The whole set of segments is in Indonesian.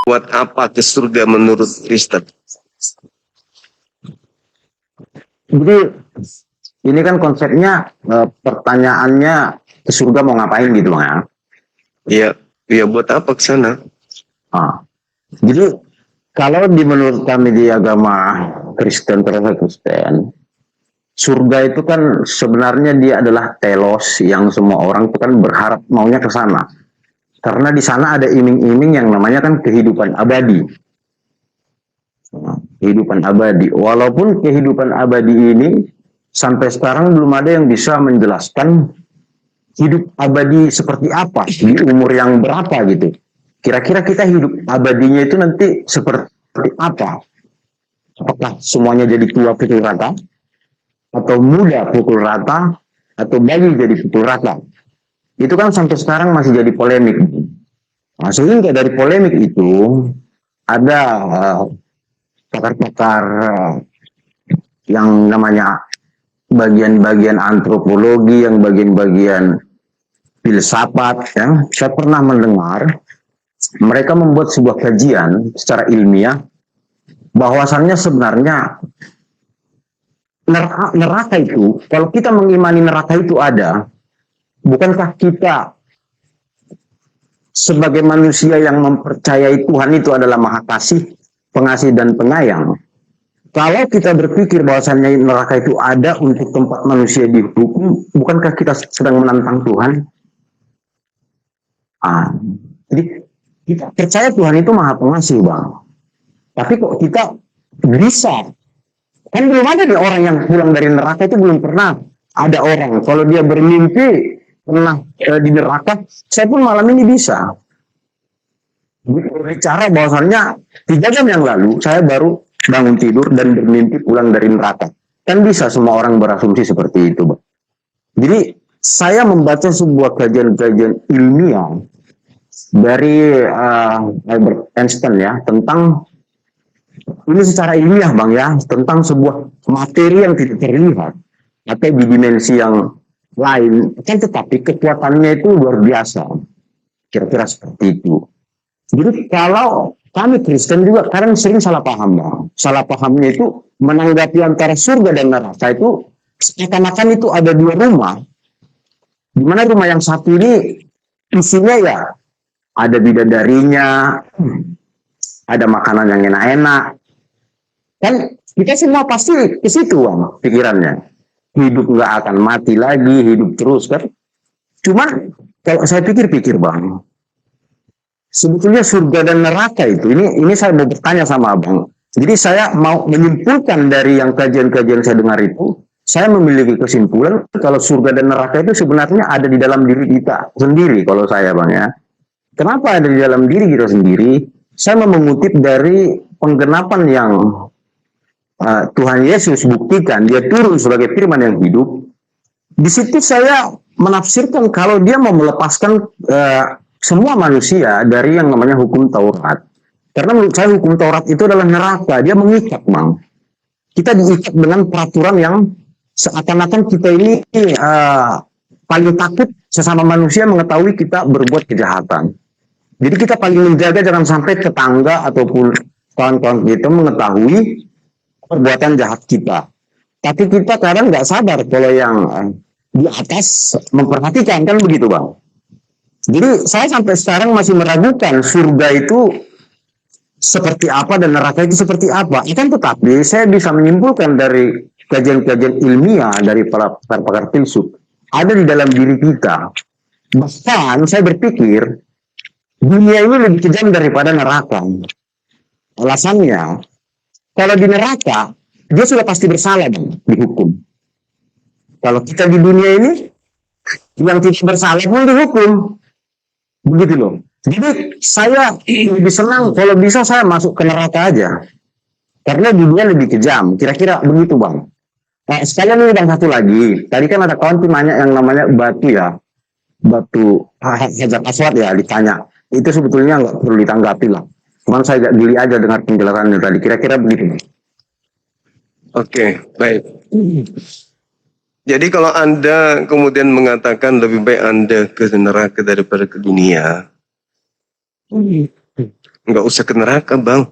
buat apa ke surga menurut Kristen? Jadi ini kan konsepnya pertanyaannya ke surga mau ngapain gitu Bang ya? Iya, iya buat apa ke sana? Jadi kalau menurut kami di agama Kristen, surga itu kan sebenarnya dia adalah telos yang semua orang itu kan berharap maunya ke sana. Karena di sana ada iming-iming yang namanya kan kehidupan abadi. Kehidupan abadi. Walaupun kehidupan abadi ini sampai sekarang belum ada yang bisa menjelaskan hidup abadi seperti apa, di umur yang berapa gitu. Kira-kira kita hidup abadinya itu nanti seperti apa? Apakah semuanya jadi tua pukul rata? Atau muda pukul rata? Atau bayi jadi pukul rata? Itu kan sampai sekarang masih jadi polemik. Nah, sehingga dari polemik itu ada pakar-pakar yang namanya bagian-bagian antropologi, yang bagian-bagian filsafat, ya. Saya pernah mendengar mereka membuat sebuah kajian secara ilmiah bahwasannya sebenarnya neraka itu, kalau kita mengimani neraka itu ada, bukankah kita sebagai manusia yang mempercayai Tuhan itu adalah Maha Kasih, Pengasih dan Penyayang? Kalau kita berpikir bahwasannya neraka itu ada untuk tempat manusia dihukum, bukankah kita sedang menantang Tuhan? Jadi kita percaya Tuhan itu Maha Pengasih, Bang. Tapi kok kita bisa? Kan belum ada nih orang yang pulang dari neraka, itu belum pernah ada orang. Kalau dia bermimpi pernah di neraka, saya pun malam ini bisa bicara bahwasannya 3 jam yang lalu saya baru bangun tidur dan bermimpi pulang dari neraka. Kan bisa semua orang berasumsi seperti itu, Bang. Jadi saya membaca sebuah kajian-kajian ilmiah dari Albert Einstein ya, tentang ini secara ilmiah Bang ya, tentang sebuah materi yang tidak terlihat atau di dimensi yang lain, kan tetapi kekuatannya itu luar biasa. Kira-kira seperti itu. Jadi kalau kami Kristen juga kadang sering salah paham, Bang. Salah pahamnya itu menanggapi antara surga dan neraka itu seakan-akan itu ada 2 rumah. Di mana rumah yang satu ini isinya ya ada bidadarinya, ada makanan yang enak-enak. Kan kita semua pasti ke situ, Bang, pikirannya. Hidup nggak akan mati lagi, hidup terus kan. Cuman kalau saya pikir-pikir, Bang, sebetulnya surga dan neraka itu, ini saya mau bertanya sama Abang. Jadi saya mau menyimpulkan dari yang kajian-kajian saya dengar itu, saya memiliki kesimpulan kalau surga dan neraka itu sebenarnya ada di dalam diri kita sendiri kalau saya, Bang ya. Kenapa ada di dalam diri kita sendiri? Saya mau mengutip dari penggenapan yang Tuhan Yesus buktikan, dia turun sebagai firman yang hidup. Di situ saya menafsirkan kalau dia mau melepaskan semua manusia dari yang namanya hukum Taurat. Karena menurut saya hukum Taurat itu adalah neraka. Dia mengikat, Bang. Kita diikat dengan peraturan yang seakan-akan kita ini paling takut sesama manusia mengetahui kita berbuat kejahatan. Jadi kita paling menjaga jangan sampai tetangga ataupun kawan-kawan kita mengetahui perbuatan jahat kita. Tapi kita kadang nggak sadar kalau yang di atas memperhatikan, kan begitu, Bang. Jadi saya sampai sekarang masih meragukan surga itu seperti apa dan neraka itu seperti apa. Kan tetapi saya bisa menyimpulkan dari kajian-kajian ilmiah dari para pakar-pakar filsuf ada di dalam diri kita. Bahkan saya berpikir dunia ini lebih kejam daripada neraka. Alasannya, kalau di neraka dia sudah pasti bersalah, Bang, dihukum. Kalau kita di dunia ini yang tidak bersalah pun dihukum. Begitu loh. Jadi saya lebih senang kalau bisa saya masuk ke neraka aja. Karena dunia lebih kejam. Kira-kira begitu, Bang. Nah, sekalian ini Bang, satu lagi. Tadi kan ada kawan tuh nanya yang namanya batu ya. Batu Hajar Aswad ya, ditanya. Itu sebetulnya nggak perlu ditanggapi lah. Cuman saya agak geli aja dengar penjelasannya tadi. Kira-kira begitu, Bang. Oke, baik. Jadi kalau Anda kemudian mengatakan lebih baik Anda ke neraka daripada ke dunia, Nggak usah ke neraka, Bang.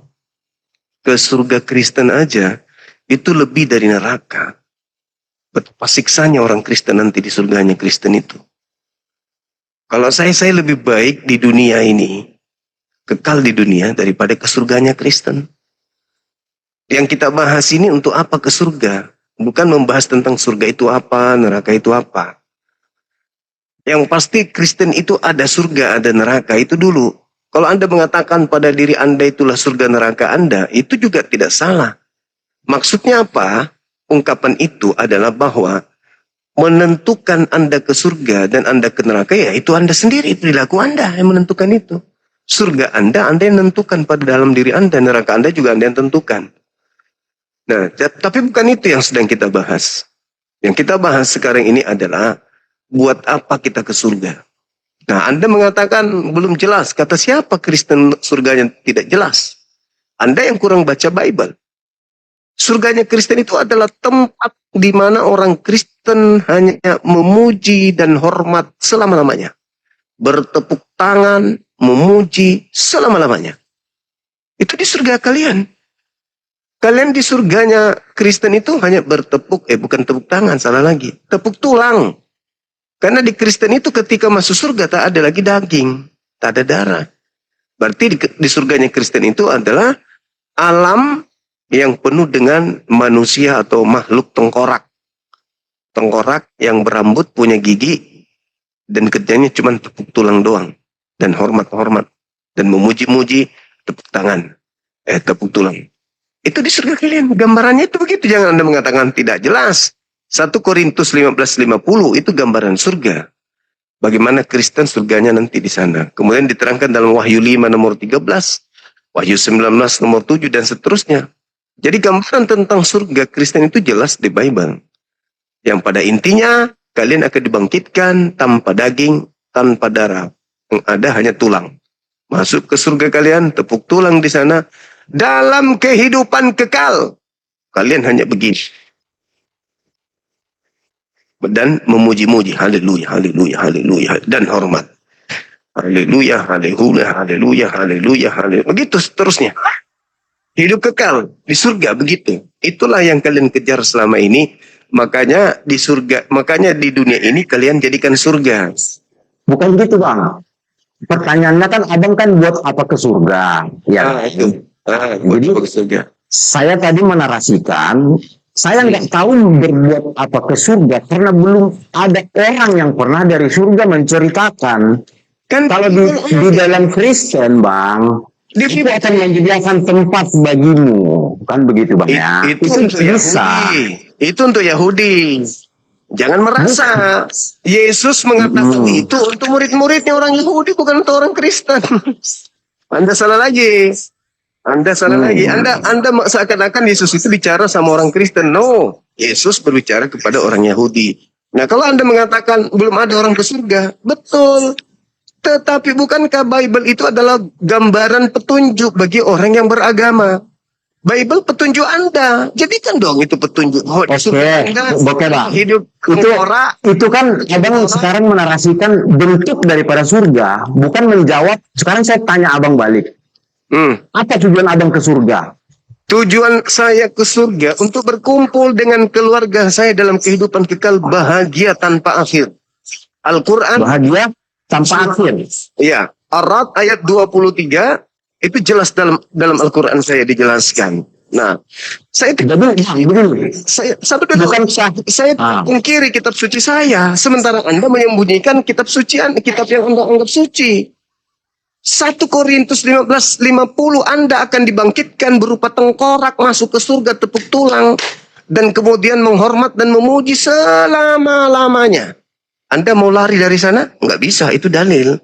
Ke surga Kristen aja, itu lebih dari neraka. Betapa siksanya orang Kristen nanti di surganya Kristen itu. Kalau saya lebih baik di dunia ini, kekal di dunia daripada ke surganya Kristen. Yang kita bahas ini untuk apa ke surga? Bukan membahas tentang surga itu apa, neraka itu apa. Yang pasti Kristen itu ada surga, ada neraka, itu dulu. Kalau Anda mengatakan pada diri Anda itulah surga neraka Anda, itu juga tidak salah. Maksudnya apa? Ungkapan itu adalah bahwa menentukan Anda ke surga dan Anda ke neraka, ya itu Anda sendiri, perilaku Anda yang menentukan itu. Surga Anda yang menentukan pada dalam diri Anda, neraka Anda juga Anda yang tentukan. Nah, tapi bukan itu yang sedang kita bahas. Yang kita bahas sekarang ini adalah buat apa kita ke surga. Nah, Anda mengatakan belum jelas. Kata siapa Kristen surganya tidak jelas? Anda yang kurang baca Bible. Surganya Kristen itu adalah tempat di mana orang Kristen hanya memuji dan hormat selama-lamanya. Bertepuk tangan, memuji selama-lamanya. Itu di surga kalian. Kalian di surganya Kristen itu hanya bukan tepuk tangan, salah lagi. Tepuk tulang. Karena di Kristen itu ketika masuk surga tak ada lagi daging, tak ada darah. Berarti di surganya Kristen itu adalah alam yang penuh dengan manusia atau makhluk tengkorak. Tengkorak yang berambut, punya gigi, dan kerjanya cuma tepuk tulang doang. Dan hormat-hormat. Dan memuji-muji tepuk tangan. Tepuk tulang. Itu di surga kalian. Gambarannya itu begitu. Jangan Anda mengatakan tidak jelas. 1 Korintus 15:50 itu gambaran surga. Bagaimana Kristen surganya nanti di sana. Kemudian diterangkan dalam Wahyu 5 nomor 13. Wahyu 19 nomor 7 dan seterusnya. Jadi gambaran tentang surga Kristen itu jelas di Bible. Yang pada intinya kalian akan dibangkitkan tanpa daging, tanpa darah. Yang ada hanya tulang. Masuk ke surga kalian, tepuk tulang di sana. Dalam kehidupan kekal, kalian hanya begini. Dan memuji-muji, haleluya, haleluya, haleluya, dan hormat. Haleluya, haleluya, haleluya, haleluya, haleluya. Begitu seterusnya. Hidup kekal di surga begitu. Itulah yang kalian kejar selama ini. Makanya di surga, makanya di dunia ini kalian jadikan surga. Bukan gitu, Bang. Pertanyaannya kan, abang kan buat apa ke surga? Ya, Itu. jadi Ke surga. saya tadi menarasikan, saya nggak tahu berbuat apa ke surga karena belum ada orang yang pernah dari surga menceritakan. Kan Kalau di dalam Kristen, Bang, itu akan menyediakan tempat bagimu, kan begitu, Bang ya? itu untuk bisa. Yahudi. Itu untuk Yahudi. Jangan merasa Yesus mengatakan itu untuk murid-muridnya orang Yahudi, bukan untuk orang Kristen. Anda salah lagi. Anda salah lagi. Anda seakan-akan Yesus itu bicara sama orang Kristen. No, Yesus berbicara kepada orang Yahudi. Nah, kalau Anda mengatakan belum ada orang ke surga, betul. Tetapi bukankah Bible itu adalah gambaran petunjuk bagi orang yang beragama? Bible petunjuk Anda. Jadikan dong itu petunjuk. Oh, Oke, Bang. Hidup itu kan abang sekarang menarasikan bentuk daripada surga, bukan menjawab. Sekarang saya tanya abang balik. Apa tujuan abang ke surga? Tujuan saya ke surga untuk berkumpul dengan keluarga saya dalam kehidupan kekal bahagia tanpa akhir. Al-Quran. Bahagia tanpa akhir. Iya. Ar-Ra'd ayat 23 itu jelas dalam Al-Quran saya dijelaskan. Nah, saya mengkiri kitab suci saya, sementara Anda menyembunyikan kitab suci, kitab yang Anda anggap suci. 1 Korintus 15:50 Anda akan dibangkitkan berupa tengkorak masuk ke surga tepuk tulang dan kemudian menghormat dan memuji selama-lamanya. Anda mau lari dari sana? Nggak bisa, itu dalil.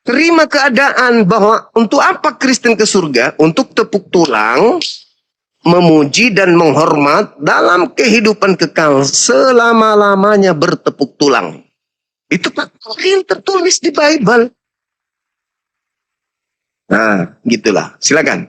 Terima keadaan bahwa untuk apa Kristen ke surga? Untuk tepuk tulang, memuji dan menghormat dalam kehidupan kekal selama-lamanya bertepuk tulang. Itu yang tertulis di Bible. Nah, gitulah. Silakan.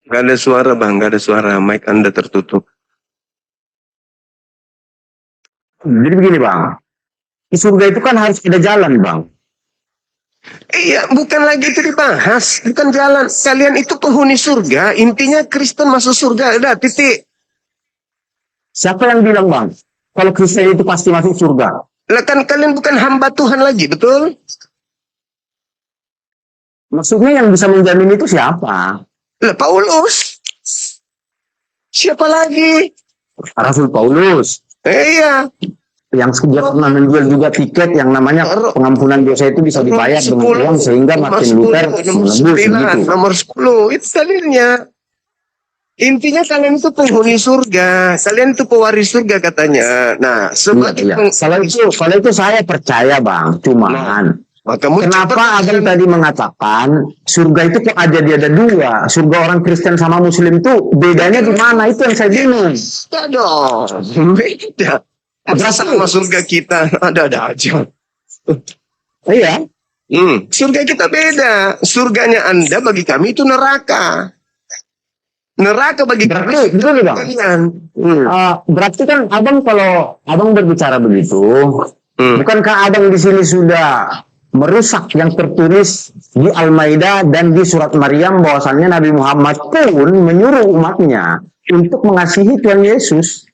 Gak ada suara bang, gak ada suara. Mic Anda tertutup. Jadi begini bang, di surga itu kan harus ada jalan bang. Iya, bukan lagi itu dibahas. Bukan jalan. Kalian itu penghuni surga. Intinya Kristen masuk surga. Udah, titik. Siapa yang bilang bang, kalau Kristen itu pasti masuk surga? Lah kan kalian bukan hamba Tuhan lagi, betul? Maksudnya yang bisa menjamin itu siapa? Lah Paulus. Siapa lagi? Rasul Paulus. Iya. Yang dia pernah menjual juga tiket yang namanya pengampunan dosa itu bisa dibayar dengan uang sehingga Martin Luther menebus begitu. Nomor 10 itu dalilnya. Intinya kalian itu penghuni surga, kalian itu pewaris surga katanya. Nah, sebagai kalau itu saya percaya bang, cuman kenapa abang tadi mengatakan surga itu kok ada dua, surga orang Kristen sama Muslim itu bedanya di mana? Itu yang saya bingung. Beda dong, beda. Berasa sama surga kita ada aja. Iya. Surga kita beda. Surganya Anda bagi kami itu neraka. Neraka bagi kami. Betul bang. Berarti kan abang kalau abang berbicara begitu, bukankah abang di sini sudah merusak yang tertulis di Al-Maidah dan di surat Maryam bahwasannya Nabi Muhammad pun menyuruh umatnya untuk mengasihi Tuhan Yesus?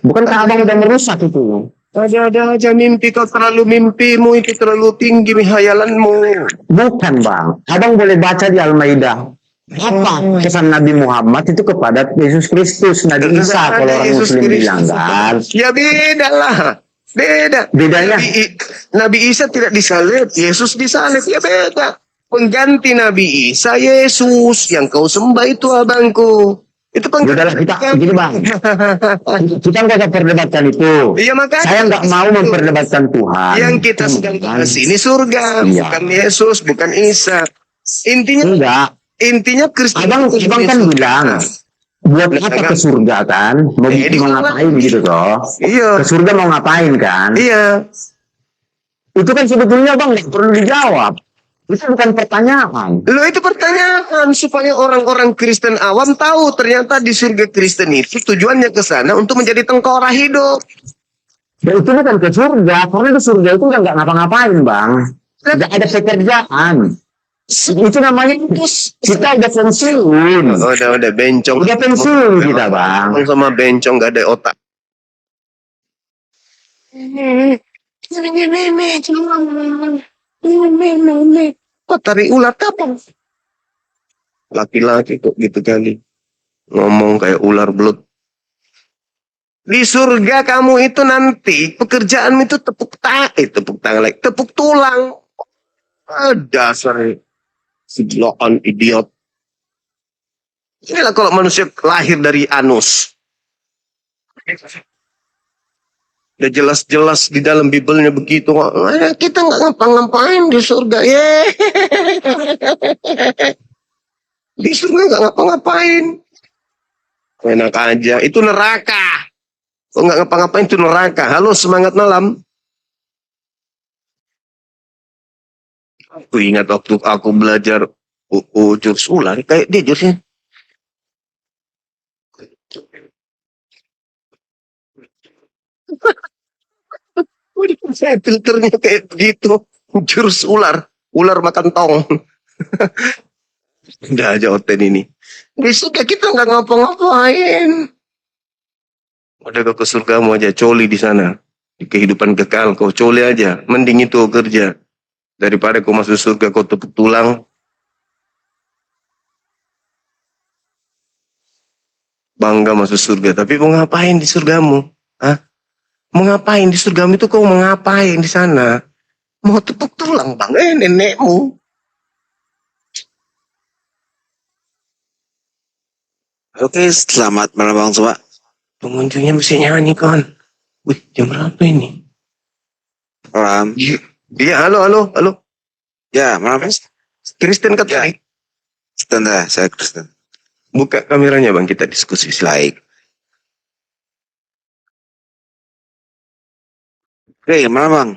Bukankah abang udah merusak itu? Ada aja mimpi kau mimpimu itu terlalu tinggi hayalanmu. Bukan bang, abang boleh baca di Al-Maidah. Apa pesan Nabi Muhammad itu kepada Yesus Kristus, Nabi Isa kalau orang Muslim bilang kan? Ya beda lah, beda. Bedanya? Nabi Isa tidak disalib, Yesus disalib, ya beda. Pengganti Nabi Isa Yesus, yang kau sembah itu abangku. Itu udahlah kita gini bang, kita nggak usah perdebatkan itu. Iya makanya saya nggak mau memperdebatkan Tuhan. Yang kita sedang bahas ini surga, bukan Yesus, bukan Isa. Intinya enggak. Intinya Kristen. Abang kan bilang buat apa ke surga kan? Mau ngapain gitu toh? Iya. Ke surga mau ngapain kan? Iya. Itu kan sebetulnya bang nggak perlu dijawab. Itu bukan pertanyaan. Loh itu pertanyaan supaya orang-orang Kristen awam tahu ternyata di surga Kristen itu tujuannya ke sana untuk menjadi tengkorak hidup. Dan itu bukan ke surga, karena di surga itu nggak ngapa-ngapain bang. Nggak ada pekerjaan. Itu namanya kita udah pensiun. Udah bencong. Udah pensiun kita bang. Sama bencong nggak ada otak. Kok tarik ular kapan? Laki-laki kok gitu kali. Ngomong kayak ular belut. Di surga kamu itu nanti pekerjaanmu itu tepuk tangan, tepuk tulang. Dasar siloan idiot. Inilah kalau manusia lahir dari anus. Udah jelas-jelas di dalam Bibelnya begitu. Kita nggak ngapa-ngapain di surga. Di surga nggak ngapa-ngapain. Enak aja. Itu neraka. Kok nggak ngapa-ngapain itu neraka. Halo, semangat malam. Aku ingat waktu aku belajar jurus ular. Kayak dia jurusnya. Saya filternya kayak begitu. Jurus ular. Ular makan tong. Udah aja Oten ini. Di surga kita nggak ngapa-ngapain. Udah kau ke surgamu aja. Coli di sana. Di kehidupan kekal. Kau coli aja. Mending itu kerja. Daripada kau masuk surga kau tepuk tulang. Bangga masuk surga. Tapi mau ngapain di surgamu? Hah? Mau ngapain di surgamu itu kau mau ngapain di sana? Mau tepuk tulang bang, nenekmu. Oke, selamat malam Bang Suba. Pengunjungnya mesti nyanyi kan. Wih, jam berapa ini? Malam. Iya, halo. Ya, malam Mas. Kristen Katolik. Kristen dah, saya Kristen. Buka kameranya bang, kita diskusi. Baik. Oke, malam Bang.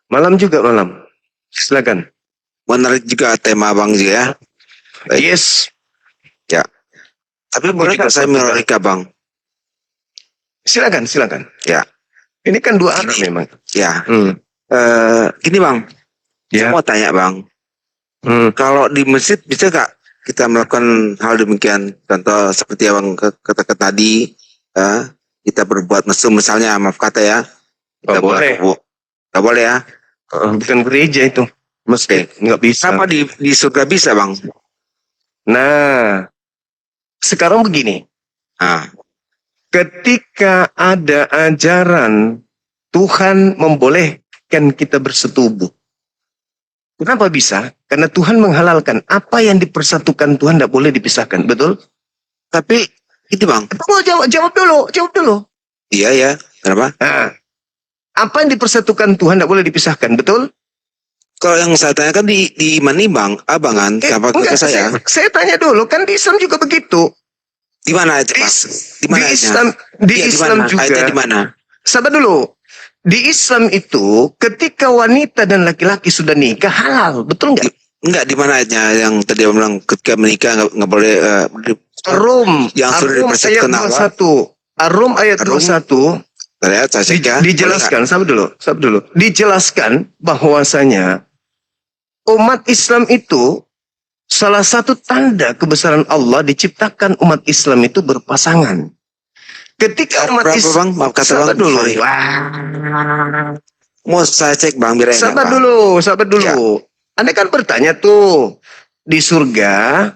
Malam juga malam. Silakan. Menarik juga tema Bang juga ya. Baik. Yes. Ya. Tapi boleh juga nggak saya Portugal. mereka bang? Silakan. Ya. Ini kan dua arah memang. Ya. Hmm. Gini bang, Ya. saya mau tanya bang, Hmm. kalau di masjid bisa nggak kita melakukan hal demikian? Contoh seperti yang katakan tadi, kita berbuat mesum misalnya, maaf kata ya. Nggak boleh. Nggak boleh ya? Bukan gereja itu. Masjid. Nggak bisa. Kenapa di surga bisa bang? Nah, sekarang begini. Nah, Ketika ada ajaran Tuhan membolehkan kita bersetubuh. Kenapa bisa? Karena Tuhan menghalalkan. Apa yang dipersatukan Tuhan tidak boleh dipisahkan. Betul? tapi itu bang, Tunggu, jawab dulu. iya ya, kenapa? Nah, apa yang dipersatukan Tuhan tidak boleh dipisahkan. Betul? Kalau yang saya tanyakan di iman nih bang, abangan, apa ke Enggak, saya? saya tanya dulu. Kan di Islam juga begitu. Di mana itu bang? Di mana Di ayatnya? Islam, di Iya, Islam mana? juga. Ayatnya di mana? Sabar dulu. Di Islam itu ketika wanita dan laki-laki sudah nikah halal, betul nggak? Enggak, di mana ayatnya yang tadi abang bilang ketika menikah nggak boleh Rum, yang sudah Arum ayat dipersatukan apa? 21. Arum ayat Arum. 21 Saya cek ya. dijelaskan, sabar dulu. Dijelaskan bahwasanya umat Islam itu salah satu tanda kebesaran Allah diciptakan umat Islam itu berpasangan. Ketika umat Berapa Islam, bang? Maaf kata sabar bang. dulu. Sorry. Mau saya cek bang biar enak, Sabar Bang. dulu. Ya. Anda kan bertanya tuh di surga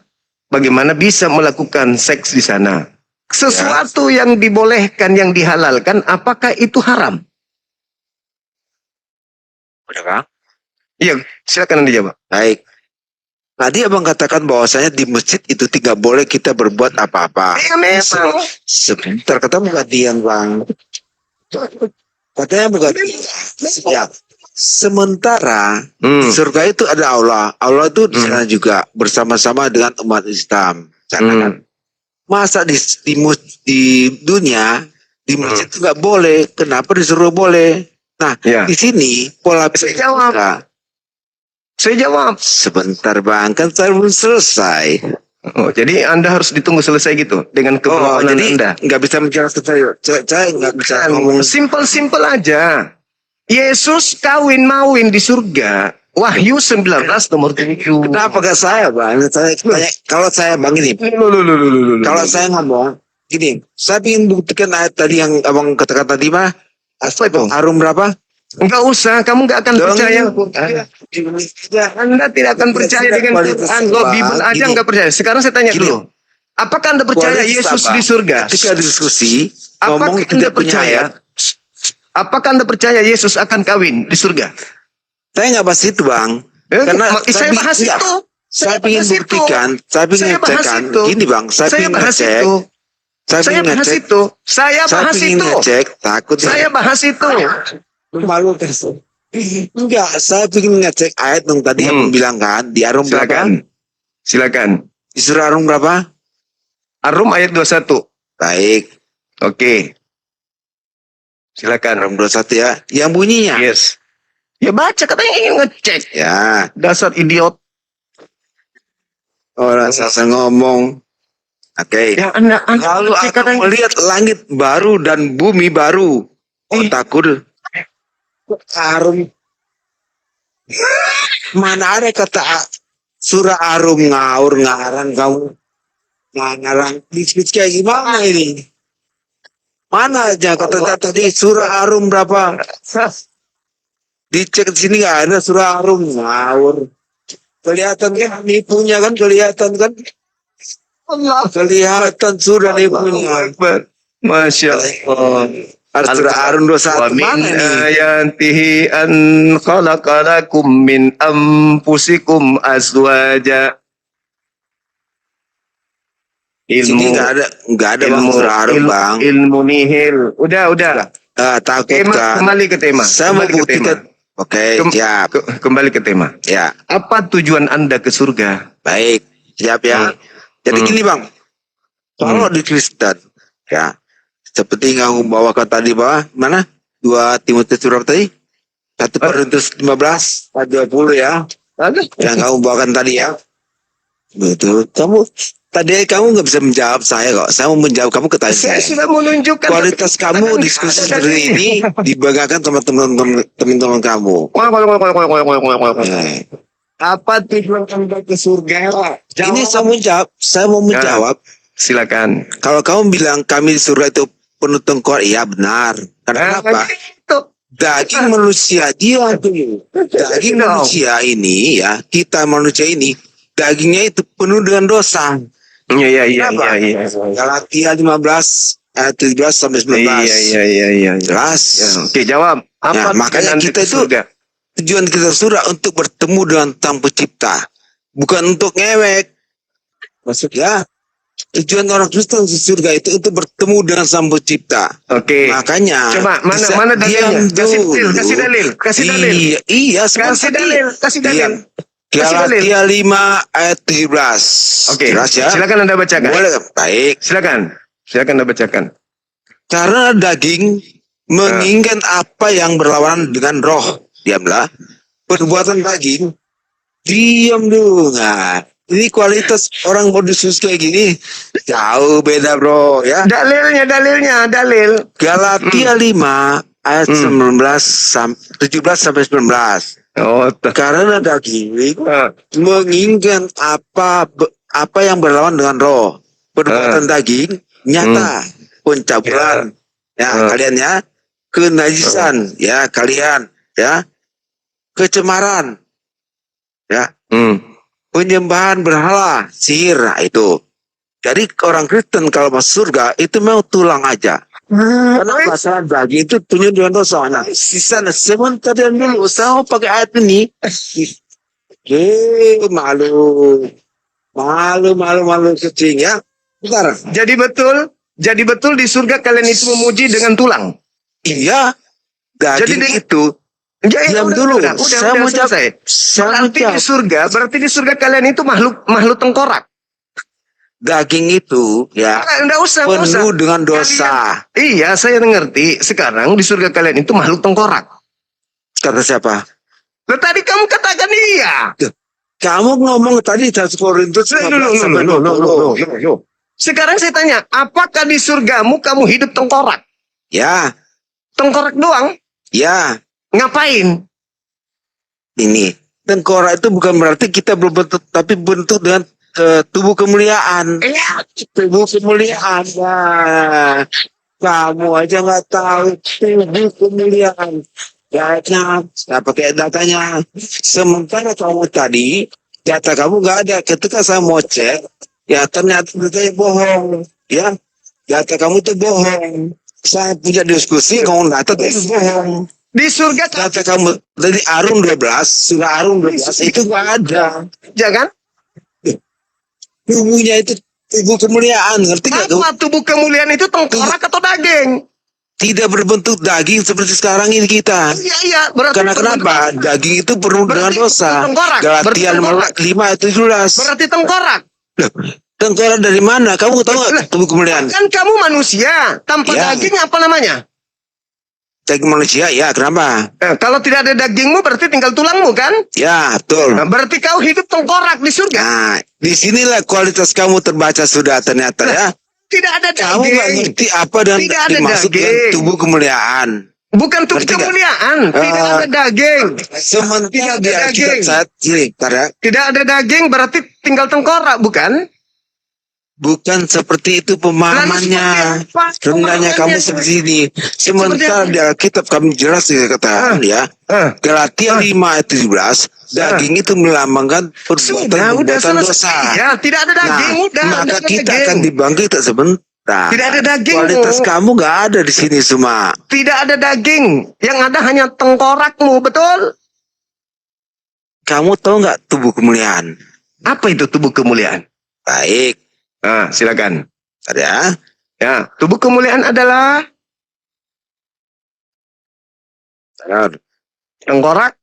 bagaimana bisa melakukan seks di sana? Sesuatu yang dibolehkan, yang dihalalkan, apakah itu haram? Udah bang. Iya, silakan Anda jawab. Baik. Tadi abang katakan bahwasanya di masjid itu tidak boleh kita berbuat apa-apa. Ya memang. Sebentar, kata bukan diam bang. Katanya bukan diam. Ya. Sementara di surga itu ada Allah. Allah itu di sana juga bersama-sama dengan umat Islam. Jangan kan? Masa di dunia di masjid itu nggak boleh? Kenapa di surga boleh? Nah, Ya. di sini pola Saya jawab. surga. Saya jawab. Sebentar bang, kan saya belum selesai. Oh, jadi Anda harus ditunggu selesai gitu dengan Oh, keberanian jadi Anda. nggak bisa menjelaskan saya nggak bisa ngomong. Simpel aja. Yesus kawin-mawin di surga. Wahyu 19 nomor 7. Kenapa gak saya bang? Saya tanya, kalau saya bang ini, kalau saya ngomong gini, saya ingin buktikan ayat tadi yang abang katakan tadi mah. Apa itu? Harum berapa? Enggak usah, kamu enggak akan percaya. Anda tidak akan percaya dengan Quran. Lo Bible aja enggak percaya. Sekarang saya tanya dulu. Apakah Anda percaya Yesus di surga? Ketika diskusi, ngomong Apakah Anda tidak punya percaya? ayat. Apakah Anda percaya Yesus akan kawin di surga? Saya nggak bahas itu bang. Karena saya bahas enggak. itu. Saya ingin buktikan, saya ingin Saya bahas ngecekkan. itu. Gini bang, saya Saya ingin bahas ngecek. itu. Saya Saya ingin bahas ngecek. itu. Saya Saya bahas ingin itu. ngecek, takut. Saya bahas itu. Malu kan? Enggak, saya ingin ngecek ayat yang tadi yang bilang kan di Arum berapa? Silakan. Di surah Arum berapa? Arum ayat 21. Baik, Oke. Silakan. Arum 21 ya. Yang bunyinya. Yes. Ya baca, katanya ingin ngecek. Ya, Dasar idiot. orang saya ngomong. Oke. Ya Anda Lalu cek, aku katanya. melihat langit baru dan bumi baru. Otakku Arum. Mana ada kata surah Arum ngaur ngarang kamu. Ngarang bis kayak gimana ini? Mana aja kata tadi surah Arum berapa? Dicek di sini nggak ada surah Arum ngawur. Kelihatan kan nipunya kan kelihatan kan? Allah kelihatan surah nipunya. Masya Allah. Surah Arum 21 Wa min mana nih? ayatihi an khalaqalakum min anfusikum azwaja. Sini nggak ada bang surah Arum bang. Ilmu nihil. Udah. Takut Tema, kan? kembali ke tema. Saya mau Kembali ke buktikan. tema. Oke, siap. Kembali ke tema. Ya, Apa tujuan Anda ke surga? baik, siap ya. Jadi gini bang, kalau di Kristen, ya, seperti yang aku bawakan tadi bahwa mana 2 Timotius surah tadi 1 Korintus 15 ayat 20 ya, Ada? yang kamu bawakan tadi ya. Betul, kamu Tadi kamu nggak bisa menjawab saya kok. Saya mau menjawab kamu Saya ketanya. sudah menunjukkan Kualitas kamu diskusi seperti ini dibanggakan sama teman-teman kamu. Nah, Apa tujuan Anda ke surga? ini saya mau menjawab. Silakan. Kalau kamu bilang kami di surga itu penuh tengkorak, iya benar. Karena apa? Gitu. Daging manusia dia tuh. Daging manusia ini ya, kita manusia ini dagingnya itu penuh dengan dosa. Iya. Kenapa? Galatia 15 ayat 17 sampai 19. Iya. Jelas. Ya, oke, jawab. Ya, makanya tujuan kita ke itu surga? tujuan kita surga untuk bertemu dengan Sang Pencipta, bukan untuk ngewek. Maksudnya tujuan orang Kristen di surga itu untuk bertemu dengan Sang Pencipta. Oke. Makanya Coba mana dalilnya? Kasih dalil. Iya, Kasih dalil. Kasih dalil. Galatia 5 ayat 17. Oke. Jelas ya? Silakan Anda bacakan. Boleh. Baik. Silakan Anda bacakan. Karena daging menginginkan apa yang berlawanan dengan roh. Diamlah. Perbuatan daging. Diam dulu. Nah, ini kualitas orang modus kayak gini. Jauh beda bro ya. Dalil. Galatia 5 ayat 17 sampai 19. Oh, Karena daging menginginkan apa yang berlawan dengan roh. Perbuatan daging nyata, pencabulan, ya kalian ya, kenajisan, ya kalian ya, kecemaran, ya, penyembahan berhala, sihir, nah, itu. Jadi orang Kristen kalau masuk surga itu mau tulang aja. Karena masalah daging itu punya dengan dosa. Nah, sisa sebentar dulu. Saya mau pakai ayat ini. Malu kecil ya. Bentar. Jadi betul di surga kalian itu memuji dengan tulang. Iya. Daging itu. Diam dulu. Saya mau selesai. Berarti di surga kalian itu makhluk tengkorak. Daging itu ya Nggak usah. penuh dengan dosa. Iya, saya ngerti. Sekarang di surga kalian itu makhluk tengkorak. Kata siapa? Loh, tadi kamu katakan iya. Kamu ngomong tadi 1 Korintus 15. Sekarang saya tanya, apakah di surgamu kamu hidup tengkorak? Ya, Tengkorak doang? ya. Ngapain? Ini tengkorak itu bukan berarti kita berbentuk, tapi bentuk dengan tubuh kemuliaan. Tubuh kemuliaan. Nah, kamu aja nggak tahu tubuh kemuliaan. Datanya, pakai datanya. Sementara kamu tadi, data kamu nggak ada. Ketika saya mau cek, ya ternyata datanya bohong. Ya, data kamu itu bohong. Saya punya diskusi, ngomong data itu bohong. Di surga Data kamu dari Arum 12, surah Arum 12, itu nggak ada. jangan. Tubuhnya itu tubuh kemuliaan, ngerti nggak? Apa tubuh kemuliaan itu tengkorak atau daging? Tidak berbentuk daging seperti sekarang ini kita. Iya. Berarti Karena kenapa? Daging itu penuh dengan dosa. tengkorak. Galatia 5 ayat 17. Berarti tengkorak. Tengkorak dari mana? Kamu tahu nggak tubuh kemuliaan? Kan kamu manusia. Tanpa Ya. daging apa namanya? Daging manusia, ya kenapa? Kalau tidak ada dagingmu berarti tinggal tulangmu kan? Ya, betul. Nah, berarti kau hidup tengkorak di surga. Nah, disinilah kualitas kamu terbaca sudah ternyata ya. Tidak ada Kamu nggak daging. ngerti apa dan Tidak ada dimaksud dengan daging. tubuh kemuliaan. Bukan tubuh Ngerti nggak? kemuliaan. Tidak ada daging. Sementara Tidak di ada Alkitab daging. saat ini, ya. Tidak ada daging berarti tinggal tengkorak, bukan? Bukan seperti itu pemahamannya. Sebenarnya kamu seperti ini. Sementara di Alkitab kami jelas dikatakan ya. Galatia 5 ayat 17. Daging itu melambangkan perbuatan dosa. Ya, tidak ada daging. Udah, Maka tidak ada kita daging. akan dibangkit sebentar. Tidak ada daging. Kualitas kamu nggak ada di sini semua. Tidak ada daging. Yang ada hanya tengkorakmu, betul? Kamu tahu nggak tubuh kemuliaan? Apa itu tubuh kemuliaan? Baik. Silakan. Ada. Ya, tubuh kemuliaan adalah tengkorak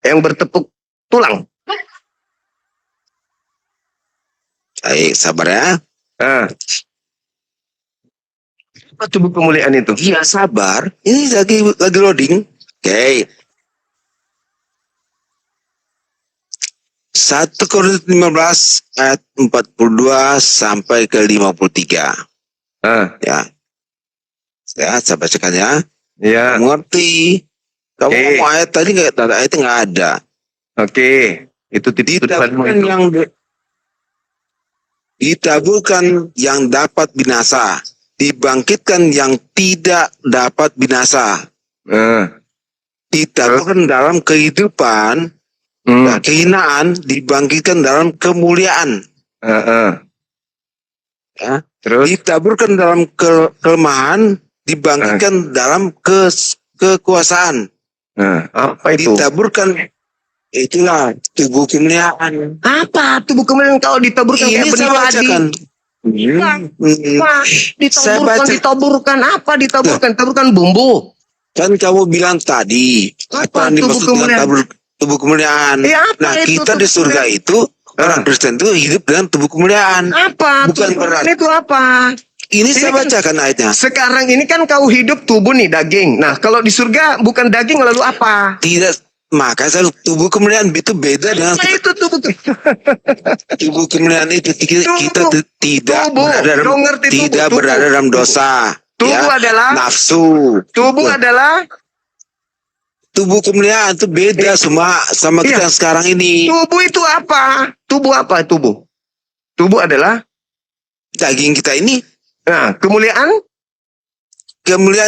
yang bertepuk tulang. Baik, sabar ya. Apa tubuh kemuliaan itu? Iya, sabar. Ini lagi loading. Oke. 1 Korintus 15 ayat 42 sampai ke 53. Ya. Saya bacakan ya. Ya. Mengerti. Kamu ngomong ayat tadi ayatnya nggak ada. Oke. Itu titipanmu itu. Ditaburkan yang dapat binasa, dibangkitkan yang tidak dapat binasa. Ditaburkan dalam kehidupan, kehinaan, dibangkitkan dalam kemuliaan. Ya. Terus ditaburkan dalam kelemahan, dibangkitkan dalam kekuasaan. Apa itu? Ditaburkan, itulah tubuh kemuliaan. Apa tubuh kemuliaan kalau ditaburkan Ini kayak benih saya padi? bacakan. Ditaburkan apa? Ditaburkan bumbu. Kan kamu bilang tadi apa yang dimaksud dengan tubuh kemuliaan? Nah, kita di surga itu orang Kristen itu hidup dengan tubuh kemuliaan. Apa? Bukan berarti itu apa? ini saya bacakan ayatnya. Sekarang ini kan kau hidup tubuh nih, daging. Nah, kalau di surga bukan daging lalu apa? Tidak, maka tubuh kemuliaan itu beda dengan itu tubuh kemuliaan itu kita tidak berada dalam dosa. Tubuh adalah nafsu. Tubuh adalah tubuh kemuliaan itu beda sama kita sekarang ini. Tubuh itu apa? Tubuh apa? Tubuh adalah daging kita ini. Nah, kemuliaan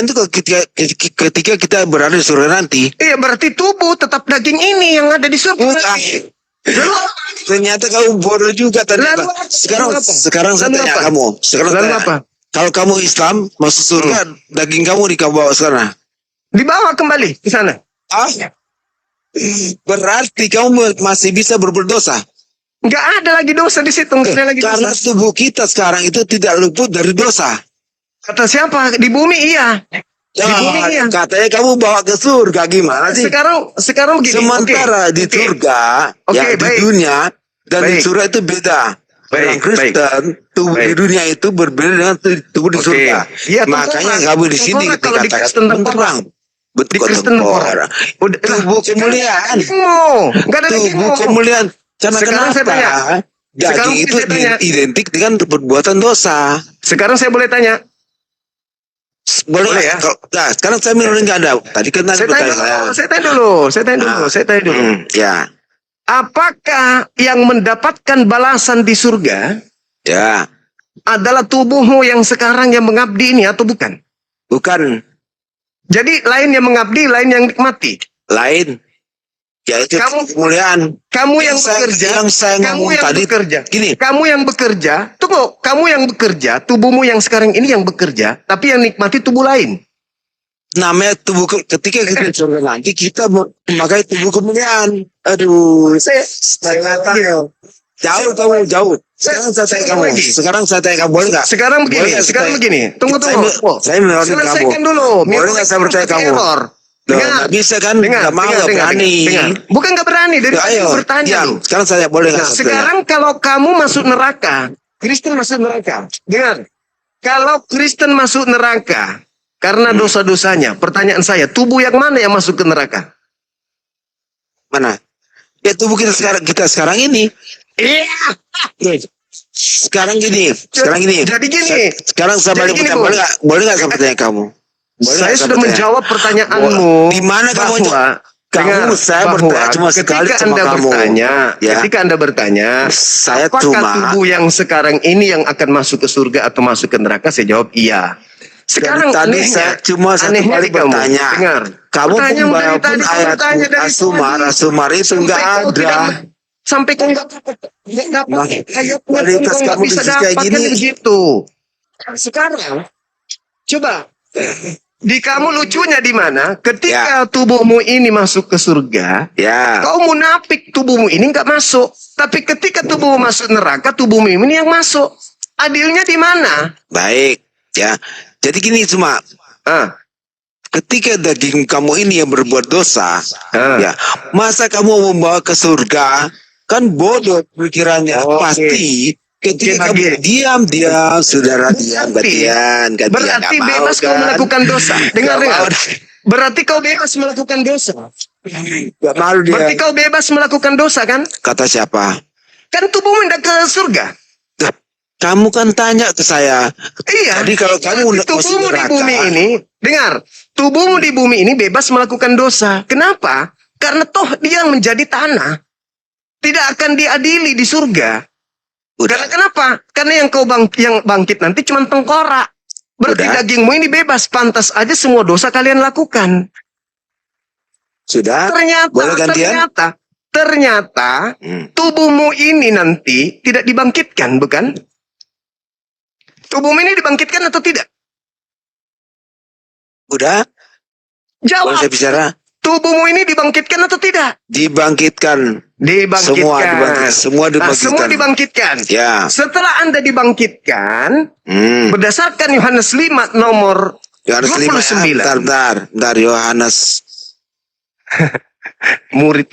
itu ketika kita berada di surga nanti. Iya, berarti tubuh tetap daging ini yang ada di surga. Ternyata kamu bodoh juga ternyata. Sekarang saya tanya kamu. Kalau kamu Islam masuk surga, daging kamu dibawa ke sana. Dibawa kembali ke sana. Berarti kamu masih bisa berbuat dosa. Nggak ada lagi dosa di situ. Karena tubuh kita sekarang itu tidak luput dari dosa. Kata siapa? Di bumi iya. Di bumi iya. Katanya kamu bawa ke surga, gimana sih? Sekarang begini. Sementara di surga, di dunia dan di surga itu beda. Orang Kristen, tubuh di dunia itu berbeda dengan tubuh di surga. Ya, makanya kamu di sini dikatakan terang. Betul. Tubuh kemuliaan. Tubuh kemuliaan. Karena kenapa? Daging itu identik dengan perbuatan dosa. Sekarang saya boleh tanya. Boleh ya? Nah, sekarang saya nggak ada. Tadi kan saya tanya dulu. Ya. Apakah yang mendapatkan balasan di surga? Ya. Adalah tubuhmu yang sekarang yang mengabdi ini atau bukan? Bukan. Jadi lain yang mengabdi, lain yang nikmati. Lain. Ya itu kemuliaan. Kamu yang bekerja. Yang saya ngomong tadi. Gini. Kamu yang bekerja. Tunggu. Kamu yang bekerja. Tubuhmu yang sekarang ini yang bekerja. Tapi yang nikmati tubuh lain. Namanya tubuh. Ketika kita surga nanti kita memakai tubuh kemuliaan. Aduh. Saya tahu. Jauh. Sekarang saya tanya kamu. Boleh nggak? Sekarang begini. Tunggu. Saya menurut kamu. Selesaikan dulu. Boleh nggak saya percaya kamu? Nggak bisa kan? Nggak mau, nggak berani. Bukan nggak berani. Dari bertanya. Sekarang saya boleh nggak? Sekarang kalau kamu masuk neraka, Kristen masuk neraka. Dengar. Kalau Kristen masuk neraka karena dosa-dosanya, pertanyaan saya, tubuh yang mana yang masuk ke neraka? Mana? Ya tubuh kita sekarang ini. Iya. Sekarang gini. Jadi gini. Sekarang saya balik pertanyaan. Boleh nggak saya pertanyaan kamu? Saya sudah menjawab pertanyaanmu. Di mana kamu jawab? Saya bertanya cuma sekali sama kamu. Ketika Anda bertanya, apakah tubuh yang sekarang ini yang akan masuk ke surga atau masuk ke neraka? Saya jawab iya. Sekarang tadi saya cuma satu kali bertanya. Dengar. Kamu pun ayat Asumar itu nggak ada. Sampai kau nggak bisa dapatkan begitu. Sekarang, coba. Di kamu lucunya di mana? Ketika tubuhmu ini masuk ke surga, kau munafik tubuhmu ini nggak masuk. Tapi ketika tubuhmu masuk neraka, tubuhmu ini yang masuk. Adilnya di mana? Baik, ya. Jadi gini cuma, ketika daging kamu ini yang berbuat dosa, ya, masa kamu membawa ke surga? Kan bodoh pikirannya. Pasti. Ketika kamu diam, saudara diam, gantian. Berarti bebas kau melakukan dosa. Dengar. Berarti kau bebas melakukan dosa. Gak malu dia. Berarti kau bebas melakukan dosa kan? Kata siapa? Kan tubuhmu tidak ke surga. Kamu kan tanya ke saya. Iya. Jadi kalau kamu tubuhmu di bumi ini, dengar, tubuhmu di bumi ini bebas melakukan dosa. Kenapa? Karena toh dia menjadi tanah. Tidak akan diadili di surga. Karena kenapa? Karena yang yang bangkit nanti cuma tengkorak. Berarti dagingmu ini bebas. Pantas aja semua dosa kalian lakukan. Sudah? Ternyata tubuhmu ini nanti tidak dibangkitkan, bukan? Tubuhmu ini dibangkitkan atau tidak? Udah? Jawab. Boleh saya bicara? Tubuhmu ini dibangkitkan atau tidak? Dibangkitkan. Dibangkitkan. Semua dibangkitkan. Semua dibangkitkan. Ya. Setelah Anda dibangkitkan, berdasarkan Yohanes 5 nomor Yohanes 29. 5, bentar, Yohanes. Murid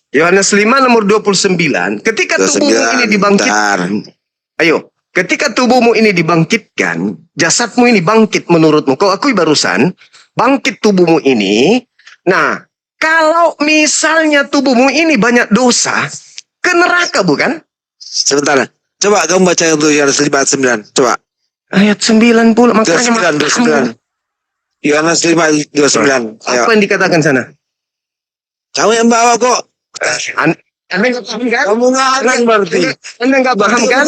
Yohanes 5 nomor 29. Ketika tubuhmu ini dibangkitkan. Ayo, ketika tubuhmu ini dibangkitkan, jasadmu ini bangkit menurutmu. Kau akui barusan, bangkit tubuhmu ini. Nah, kalau misalnya tubuhmu ini banyak dosa, ke neraka bukan? Sebentar, coba kamu baca yang Yohanes 5:9. Coba. Ayat 9 pula, makanya 29. Yohanes 5:29. Apa yang dikatakan sana? Kamu yang bawa kok. Anda nggak paham kan? Kamu ngarang berarti. Anda nggak paham kan?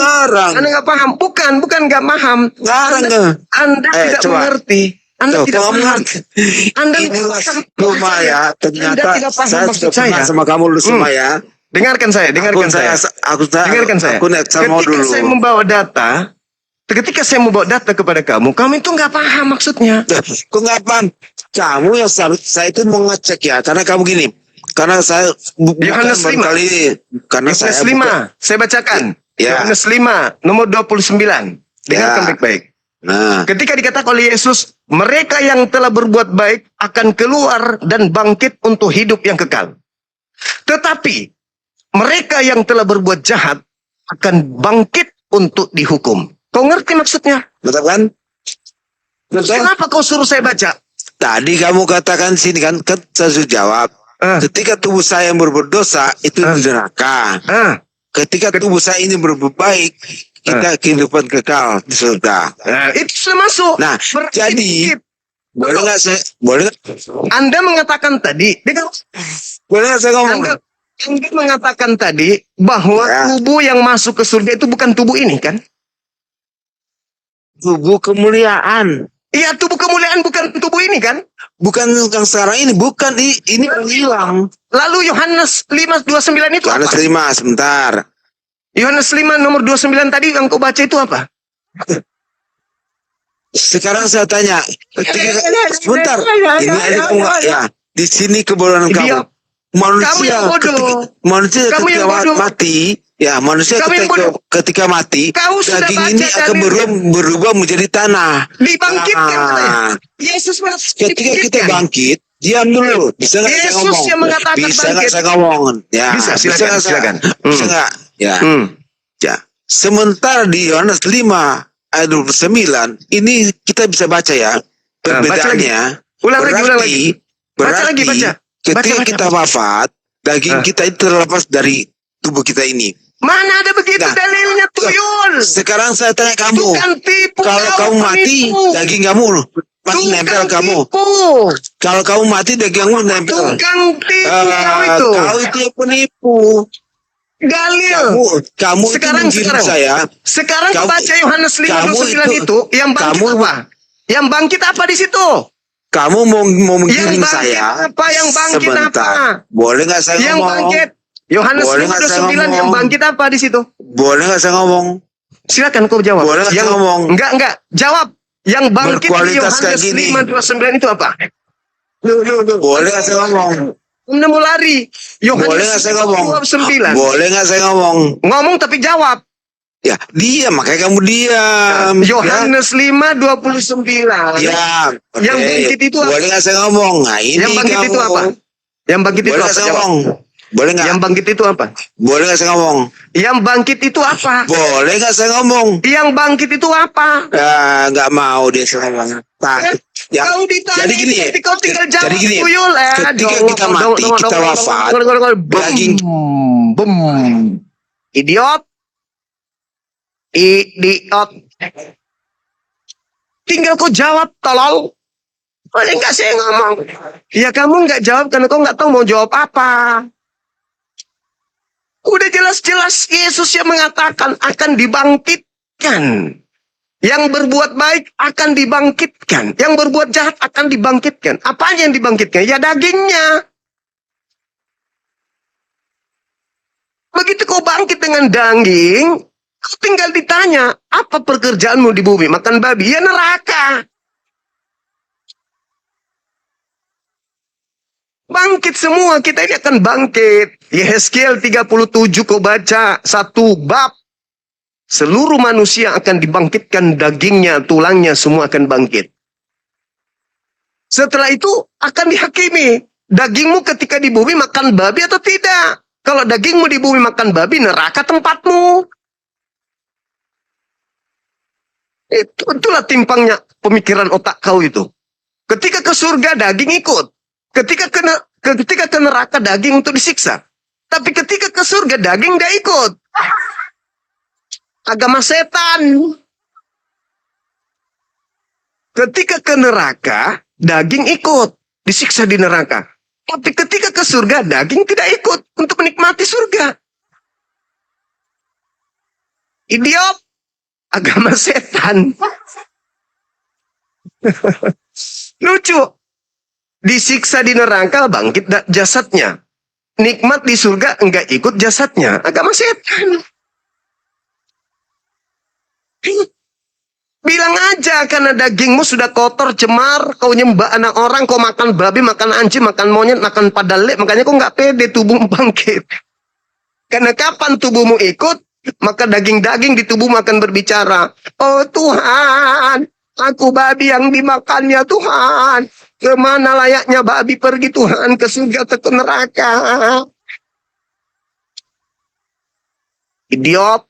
Anda nggak paham. Bukan nggak paham. Ngarang. Anda tidak mengerti. Anda tidak paham. Anda Rumah ya, ternyata saya sudah pernah sama kamu dulu semua ya. Dengarkan saya. Dengarkan saya. Ketika saya membawa data, kepada kamu itu nggak paham maksudnya. Kok nggak paham? Kamu yang saya itu mau ngecek ya, karena kamu gini. Karena saya Yohanes 5. Yohanes 5. Saya bacakan. Ya. Yohanes 5 nomor 29. Dengarkan baik-baik. Nah, ketika dikatakan oleh Yesus, mereka yang telah berbuat baik akan keluar dan bangkit untuk hidup yang kekal. Tetapi mereka yang telah berbuat jahat akan bangkit untuk dihukum. Kau ngerti maksudnya? betul kan? Betul. Kenapa kau suruh saya baca? Tadi kamu katakan sini kan saya sudah jawab. Ketika tubuh saya yang berbuat dosa itu di neraka. Ketika tubuh saya ini berbuat baik, kita kehidupan kekal di surga. Itu sudah masuk. Nah, jadi boleh nggak saya? Anda mengatakan tadi, boleh nggak saya ngomong? Anda mengatakan tadi bahwa tubuh yang masuk ke surga itu bukan tubuh ini kan? Tubuh kemuliaan. Iya, tubuh kemuliaan bukan tubuh ini kan? Bukan yang sekarang ini, bukan ini hilang. Lalu Yohanes 5:29 itu Yohanes 5, sebentar. Yohanes 5 nomor 29 tadi yang kau baca itu apa? Sekarang saya tanya, sebentar. Ini ada ya, di sini kebodohan kamu. Manusia ketika mati, ya manusia ketika mati, daging ini akan berubah menjadi tanah. Dibangkitkan. Yesus ketika kita bangkit, diam dulu. Bisa nggak saya ngomong? Bisa nggak saya ngomong? Ya, silakan. Bisa nggak? Ya. Ya. Sementara di Yohanes 5 ayat 29 ini kita bisa baca ya. Perbedaannya. Berarti ketika kita wafat, daging kita itu terlepas dari tubuh kita ini. Mana ada begitu dalilnya, tuyul? Sekarang saya tanya kamu, kalau kamu mati, daging kamu pasti nempel kamu. Kalau kamu mati, daging kamu nempel. Tukang tipu itu. Kau itu yang penipu. Galil. Kamu sekarang saya. Sekarang baca Yohanes 5:29 itu yang bangkit apa? Yang bangkit apa di situ? Kamu mau menggiring saya? Yang bangkit sebentar. apa? Boleh nggak saya yang ngomong? Bangkit. Yohanes 5:29 yang bangkit apa di situ? Boleh nggak saya ngomong? Silakan kau jawab. Boleh nggak saya ngomong? Enggak. Jawab. Yang bangkit di Yohanes 5:29 itu apa? Boleh nggak saya ngomong? Anda mau lari. Boleh nggak saya ngomong? Boleh nggak saya ngomong? Ngomong tapi jawab. Ya, diam, makanya kamu diam. Yohanes 5:29. Ya, yang bangkit itu apa? Boleh nggak saya ngomong? Nah, ini yang bangkit kamu. itu apa? Yang bangkit itu apa? Boleh nggak saya ngomong? Boleh nggak? Yang bangkit itu apa? Boleh nggak saya ngomong? Yang bangkit itu apa? Boleh nggak saya ngomong? Yang bangkit itu apa? Nggak mau dia saya ngomong. Ya, Kau ditanya, jadi gini ya. kau tinggal jawab. Jadi gini. Tuyul, Ketika kita mati, kita wafat. Daging. Bum. Idiot. Idiot. Tinggal kau jawab, tolol. Boleh nggak saya ngomong? Ya kamu nggak jawab karena kau nggak tahu mau jawab apa. Udah jelas-jelas Yesus yang mengatakan akan dibangkitkan. Yang berbuat baik akan dibangkitkan. Yang berbuat jahat akan dibangkitkan. Apa yang dibangkitkan? Ya dagingnya. Begitu kau bangkit dengan daging, kau tinggal ditanya, apa pekerjaanmu di bumi? Makan babi? Ya neraka. Bangkit semua, kita ini akan bangkit. Yehezkiel 37 kau baca, satu bab. Seluruh manusia akan dibangkitkan, dagingnya, tulangnya, semua akan bangkit. Setelah itu akan dihakimi. Dagingmu ketika di bumi makan babi atau tidak? Kalau dagingmu di bumi makan babi, neraka tempatmu. Itulah timpangnya pemikiran otak kau itu. Ketika ke surga, daging ikut. Ketika ke neraka, daging untuk disiksa. Tapi ketika ke surga, daging tidak ikut. Agama setan. Ketika ke neraka, daging ikut. Disiksa di neraka. Tapi ketika ke surga, daging tidak ikut. Untuk menikmati surga. Idiot. Agama setan. Lucu. Disiksa di neraka, bangkit jasadnya. Nikmat di surga, enggak ikut jasadnya. Agama setan. Bilang aja karena dagingmu sudah kotor, cemar, kau nyembah anak orang, kau makan babi, makan anjing, makan monyet, makan padale, makanya kau nggak pede tubuhmu bangkit. Karena kapan tubuhmu ikut, maka daging-daging di tubuhmu akan berbicara. Oh Tuhan, aku babi yang dimakannya Tuhan. Kemana layaknya babi pergi Tuhan, ke surga atau ke neraka? Idiot.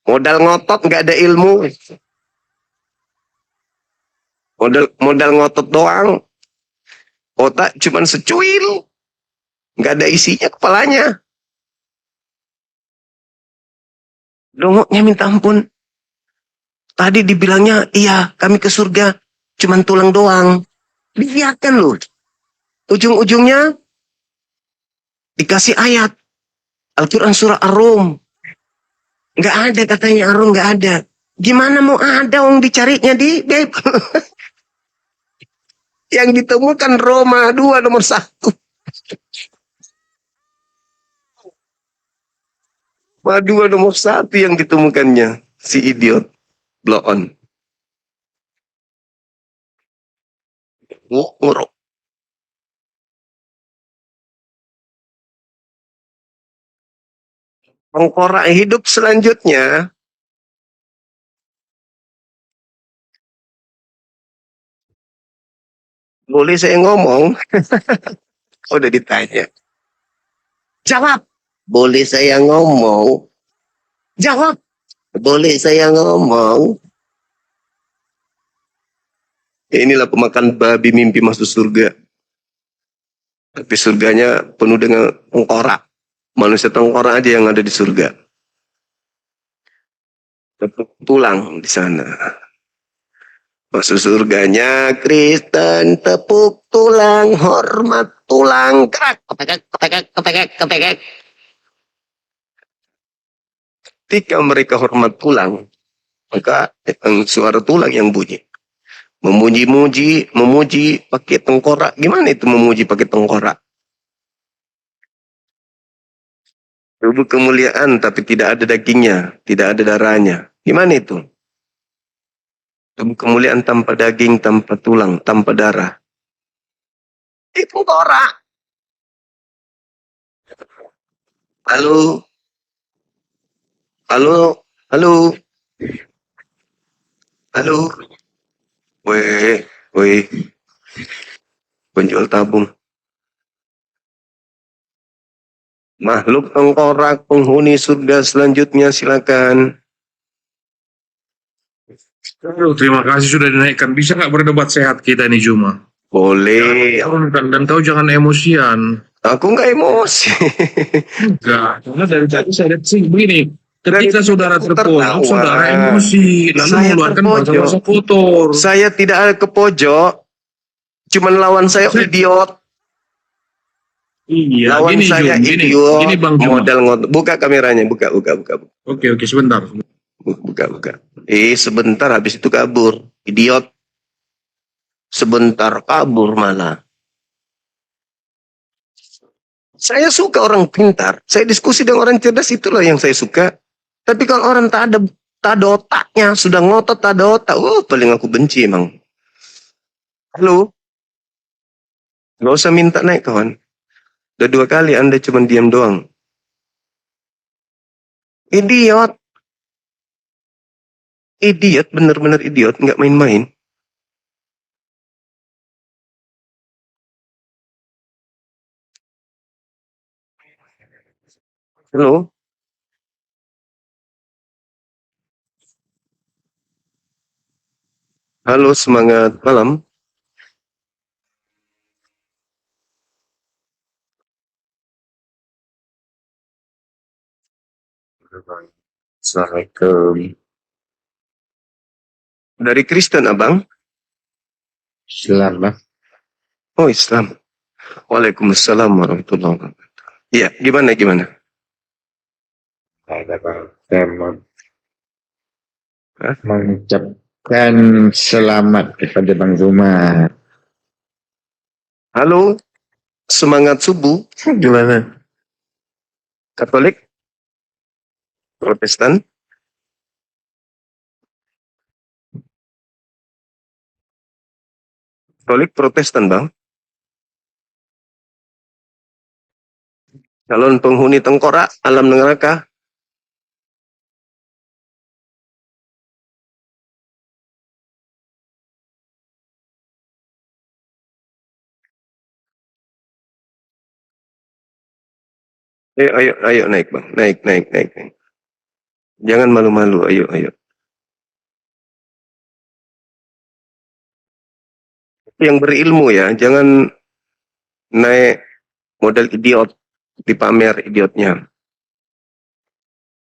Modal ngotot nggak ada ilmu. Modal ngotot doang. Otak cuman secuil. Nggak ada isinya kepalanya. Dongoknya minta ampun. Tadi dibilangnya, iya kami ke surga. Cuman tulang doang. Dibiarkan loh. Ujung-ujungnya dikasih ayat. Al-Quran surah Ar-Rum. Nggak ada katanya Ar-Rum, nggak ada. Gimana mau ada orang dicarinya di Bible? Yang ditemukan Roma 2 nomor 1. Roma 2 nomor 1 yang ditemukannya. Si idiot. Blow on. Ngorok. Tengkorak hidup selanjutnya. Boleh saya ngomong? Udah ditanya. Jawab. Boleh saya ngomong? Jawab. Boleh saya ngomong? Inilah pemakan babi mimpi masuk surga. Tapi surganya penuh dengan tengkorak. Manusia tengkorak aja yang ada di surga. Tepuk tulang di sana. Masuk surganya Kristen, tepuk tulang, hormat tulang, kerak, ketekek. Ketika mereka hormat tulang, maka suara tulang yang bunyi. Memuji pakai tengkorak. Gimana itu memuji pakai tengkorak? Tubuh kemuliaan tapi tidak ada dagingnya, tidak ada darahnya. Gimana itu? Tubuh kemuliaan tanpa daging, tanpa tulang, tanpa darah. Itu tengkorak. Halo. Halo. Halo. Halo. Weh. Penjual tabung. Makhluk tengkorak penghuni surga selanjutnya, silakan. Aduh, terima kasih sudah dinaikkan. Bisa nggak berdebat sehat kita nih Juma? Boleh. Dan kau jangan emosian. Aku nggak emosi. Enggak, karena dari tadi saya lihat sih begini. Ketika Dari saudara aku terpojok, tertawa. saudara emosi, lalu Saya mengeluarkan terpojok. bahasa kotor. Saya tidak ada ke pojok. Cuman lawan saya idiot. Iya, Lawan gini saya Jum, gini idiot. Bang Juma. Model buka kameranya, buka. Oke, sebentar. Buka. Sebentar habis itu kabur. Idiot. Sebentar kabur malah. Saya suka orang pintar. Saya diskusi dengan orang cerdas, itulah yang saya suka. Tapi kalau orang tak ada otaknya, sudah ngotot tak ada otak, paling aku benci emang. Halo? Gak usah minta naik kawan. Udah 2 kali Anda cuma diam doang. Idiot. Idiot, bener-bener idiot, nggak main-main. Halo? Halo, semangat malam. Assalamualaikum. Dari Kristen, Abang? Islam, Bang. Oh, Islam. Waalaikumsalam warahmatullahi wabarakatuh. Iya, gimana? Ada Bang. Saya mau Hah? mengucapkan selamat kepada Bang Zuma. Halo, semangat subuh. Gimana? Katolik? Protestan? Katolik Protestan, Bang? Calon penghuni tengkorak, alam neraka? Ayo naik, Bang. Naik. Jangan malu-malu, ayo. Yang berilmu ya, jangan naik model idiot, dipamer idiotnya.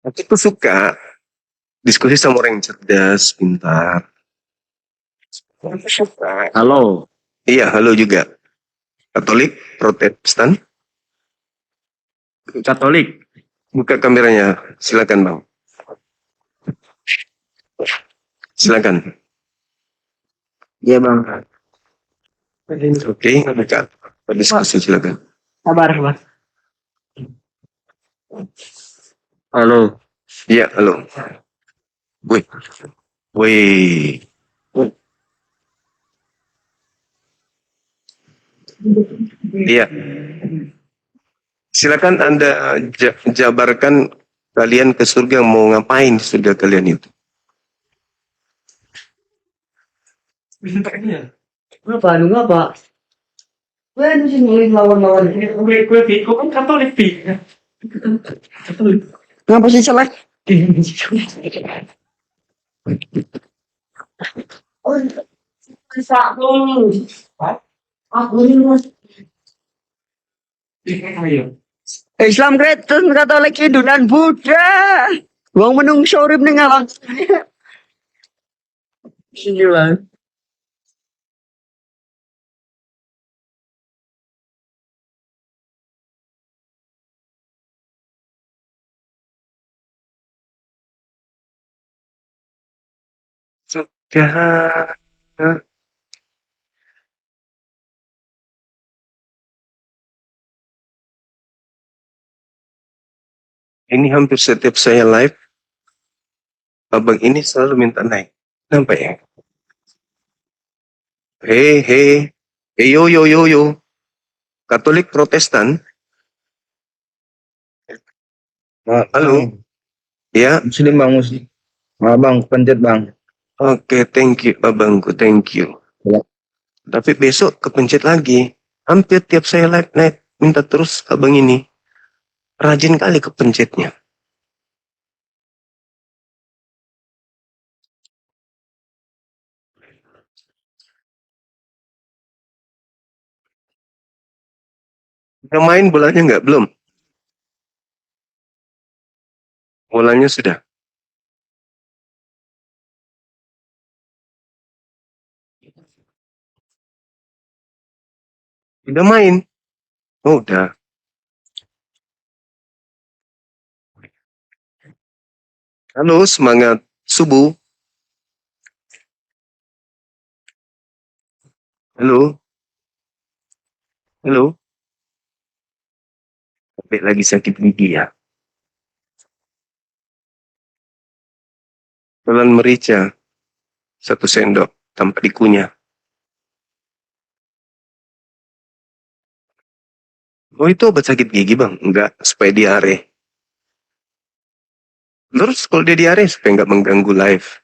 Aku tuh suka diskusi sama orang yang cerdas, pintar. Aku suka. Halo. Iya, halo juga. Katolik, Protestan? Katolik. Buka kameranya, silakan Bang. Silakan. Iya Bang. Oke, buka. Diskusi silakan. Sabar, Mas. Halo. Iya, halo. Wih. Iya. Silakan Anda jabarkan kalian ke surga mau ngapain di surga kalian itu. Ngapa? Gue sih nulis lawan-lawan. Gue kan Katolik, Katolik. Ngapa sih salah? Oh, bisa aku ini Mas. Islam Kristen Katolik Hindu dan Buddha. Wong menungso urip ning alam. Gila. Surga. Ini hampir setiap saya live, abang ini selalu minta naik. Kenapa ya? Hei, yo. Katolik Protestan. Halo. Ya. Muslim Bang, Muslim. Bang, pencet Bang. Oke, thank you abangku, thank you. Ya. Tapi besok kepencet lagi. Hampir tiap saya live naik, minta terus abang ini. Rajin kali kepencetnya. Udah main bolanya nggak? Belum. Bolanya sudah. Udah main. Oh, udah. Halo, semangat subuh. Halo. Halo. Sampai lagi sakit gigi ya. Telan merica. 1 sendok tanpa dikunyah. Oh, itu obat sakit gigi, Bang? Enggak, supaya diare. Terus kalau dia diare supaya nggak mengganggu live.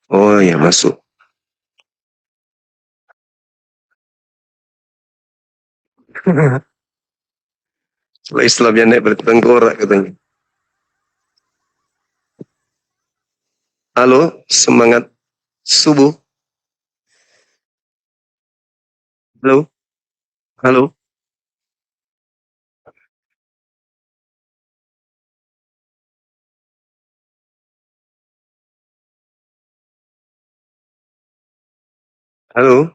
Oh ya, masuk. Setelah Islamnya naik berarti tengkorak katanya. Halo, semangat subuh. Halo, halo. Halo,